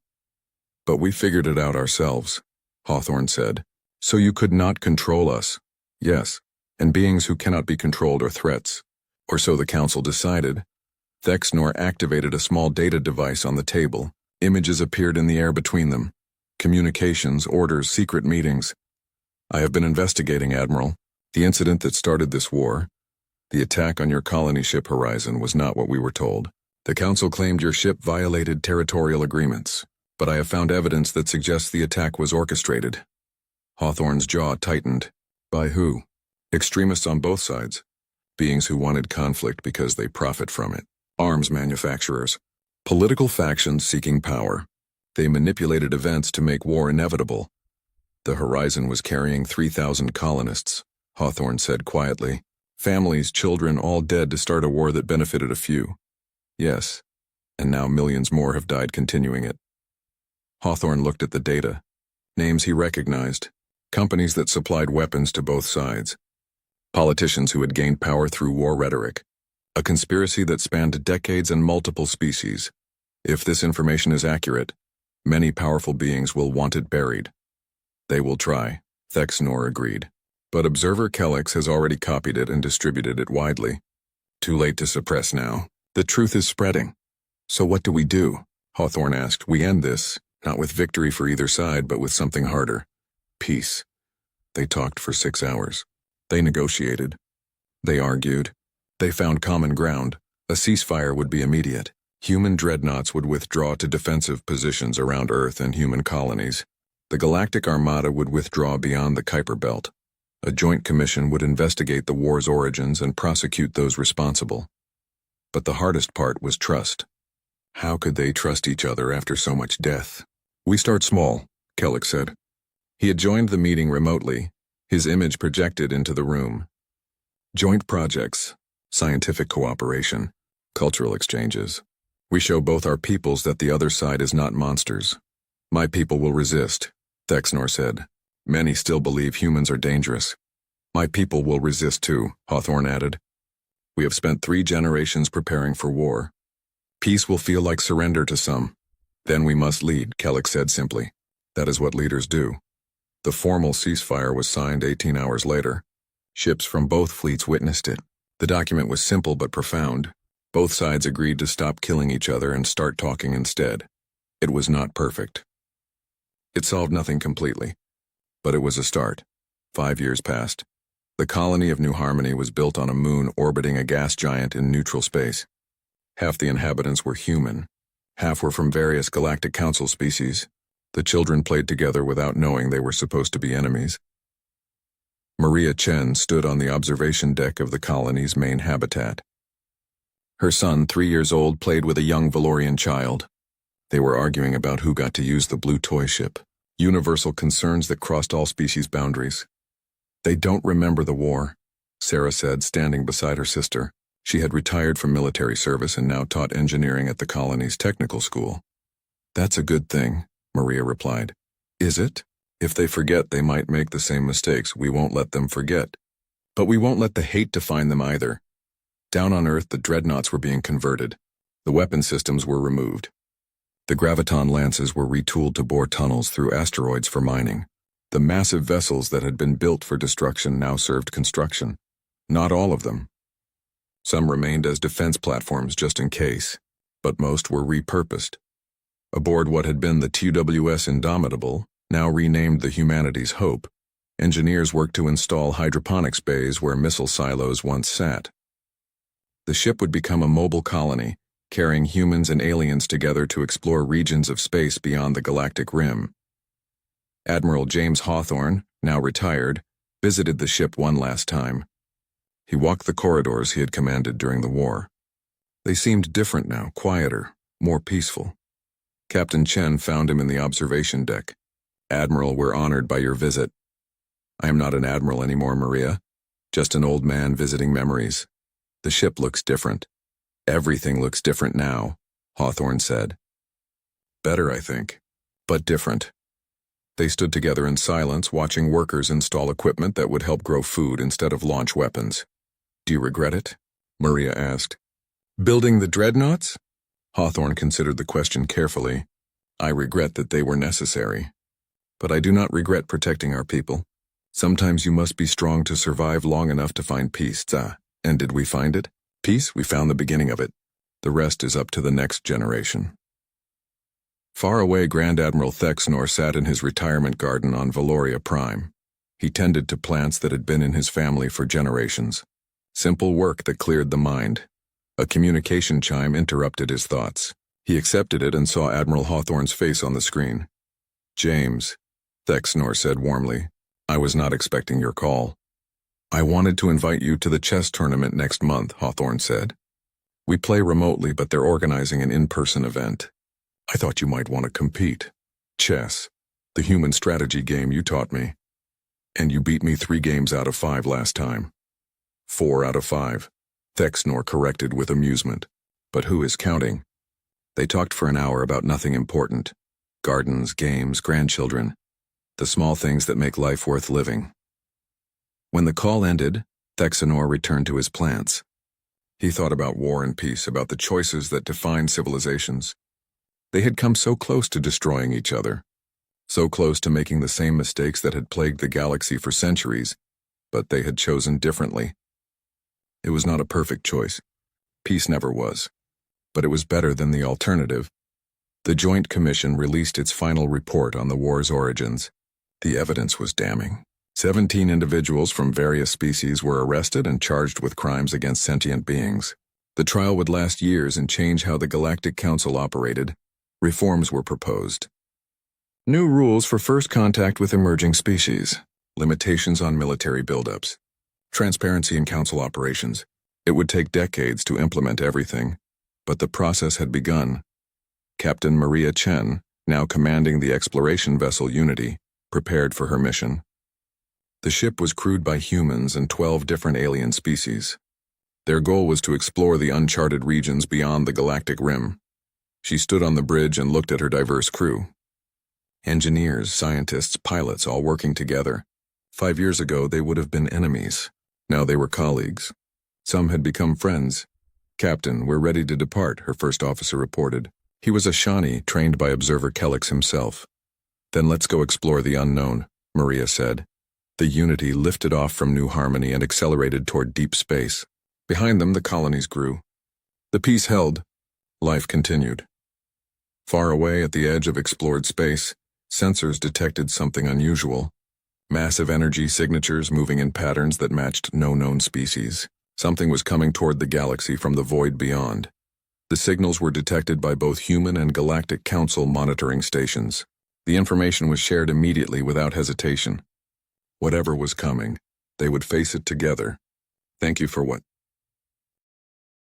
But we figured it out ourselves, Hawthorne said. So you could not control us. Yes, and beings who cannot be controlled are threats. Or so the Council decided. Thexnor activated a small data device on the table. Images appeared in the air between them. Communications, orders, secret meetings. I have been investigating, Admiral. The incident that started this war. The attack on your colony ship Horizon was not what we were told. The Council claimed your ship violated territorial agreements, but I have found evidence that suggests the attack was orchestrated. Hawthorne's jaw tightened. By who? Extremists on both sides. Beings who wanted conflict because they profit from it. Arms manufacturers. Political factions seeking power. They manipulated events to make war inevitable. The Horizon was carrying 3,000 colonists, Hawthorne said quietly. Families, children, all dead to start a war that benefited a few. Yes, and now millions more have died continuing it. Hawthorne looked at the data. Names he recognized. Companies that supplied weapons to both sides. Politicians who had gained power through war rhetoric. A conspiracy that spanned decades and multiple species. If this information is accurate, many powerful beings will want it buried. They will try, Thexnor agreed. But Observer Kellex has already copied it and distributed it widely. Too late to suppress now. The truth is spreading. So what do we do? Hawthorne asked. We end this, not with victory for either side, but with something harder. Peace. They talked for 6 hours. They negotiated. They argued. They found common ground. A ceasefire would be immediate. Human dreadnoughts would withdraw to defensive positions around Earth and human colonies. The Galactic Armada would withdraw beyond the Kuiper Belt. A joint commission would investigate the war's origins and prosecute those responsible. But the hardest part was trust. How could they trust each other after so much death? We start small, Kellex said. He had joined the meeting remotely, his image projected into the room. Joint projects, scientific cooperation, cultural exchanges. We show both our peoples that the other side is not monsters. My people will resist, Thexnor said. Many still believe humans are dangerous. My people will resist too, Hawthorne added. We have spent 3 generations preparing for war. Peace will feel like surrender to some. Then we must lead, Kellex said simply. That is what leaders do. The formal ceasefire was signed 18 hours later. Ships from both fleets witnessed it. The document was simple but profound. Both sides agreed to stop killing each other and start talking instead. It was not perfect. It solved nothing completely. But it was a start. 5 years passed. The colony of New Harmony was built on a moon orbiting a gas giant in neutral space. Half the inhabitants were human. Half were from various Galactic Council species. The children played together without knowing they were supposed to be enemies. Maria Chen stood on the observation deck of the colony's main habitat. Her son, 3 years old, played with a young Valorian child. They were arguing about who got to use the blue toy ship. Universal concerns that crossed all species boundaries. They don't remember the war, Sarah said, standing beside her sister. She had retired from military service and now taught engineering at the colony's technical school. That's a good thing, Maria replied. Is it? If they forget, they might make the same mistakes. We won't let them forget. But we won't let the hate define them either. Down on Earth, the dreadnoughts were being converted. The weapon systems were removed. The graviton lances were retooled to bore tunnels through asteroids for mining. The massive vessels that had been built for destruction now served construction. Not all of them. Some remained as defense platforms just in case, but most were repurposed. Aboard what had been the TWS Indomitable, now renamed the Humanity's Hope, engineers worked to install hydroponics bays where missile silos once sat. The ship would become a mobile colony, carrying humans and aliens together to explore regions of space beyond the galactic rim. Admiral James Hawthorne, now retired, visited the ship one last time. He walked the corridors he had commanded during the war. They seemed different now, quieter, more peaceful. Captain Chen found him in the observation deck. Admiral, we're honored by your visit. I am not an admiral anymore, Maria. Just an old man visiting memories. The ship looks different. Everything looks different now, Hawthorne said. Better, I think, but different. They stood together in silence, watching workers install equipment that would help grow food instead of launch weapons. Do you regret it? Maria asked. Building the dreadnoughts? Hawthorne considered the question carefully. I regret that they were necessary. But I do not regret protecting our people. Sometimes you must be strong to survive long enough to find peace. And did we find it? Peace? We found the beginning of it. The rest is up to the next generation. Far away, Grand Admiral Thexnor sat in his retirement garden on Valoria Prime. He tended to plants that had been in his family for generations. Simple work that cleared the mind. A communication chime interrupted his thoughts. He accepted it and saw Admiral Hawthorne's face on the screen. James, Thexnor said warmly, I was not expecting your call. I wanted to invite you to the chess tournament next month, Hawthorne said. We play remotely, but they're organizing an in-person event. I thought you might want to compete. Chess, the human strategy game you taught me. And you beat me 3 games out of 5 last time. 4 out of 5, Thexnor corrected with amusement. But who is counting? They talked for an hour about nothing important. Gardens, games, grandchildren. The small things that make life worth living. When the call ended, Thexanor returned to his plants. He thought about war and peace, about the choices that define civilizations. They had come so close to destroying each other, so close to making the same mistakes that had plagued the galaxy for centuries, but they had chosen differently. It was not a perfect choice. Peace never was. But it was better than the alternative. The Joint Commission released its final report on the war's origins. The evidence was damning. 17 individuals from various species were arrested and charged with crimes against sentient beings. The trial would last years and change how the Galactic Council operated. Reforms were proposed. New rules for first contact with emerging species. Limitations on military buildups. Transparency in council operations. It would take decades to implement everything, but the process had begun. Captain Maria Chen, now commanding the exploration vessel Unity, prepared for her mission. The ship was crewed by humans and 12 different alien species. Their goal was to explore the uncharted regions beyond the galactic rim. She stood on the bridge and looked at her diverse crew. Engineers, scientists, pilots, all working together. 5 years ago, they would have been enemies. Now they were colleagues. Some had become friends. "Captain, we're ready to depart," her first officer reported. He was a Shawnee, trained by Observer Kellix himself. "Then let's go explore the unknown," Maria said. The Unity lifted off from New Harmony and accelerated toward deep space. Behind them, the colonies grew. The peace held. Life continued. Far away at the edge of explored space, sensors detected something unusual. Massive energy signatures moving in patterns that matched no known species. Something was coming toward the galaxy from the void beyond. The signals were detected by both human and Galactic Council monitoring stations. The information was shared immediately without hesitation. Whatever was coming, they would face it together. "Thank you for what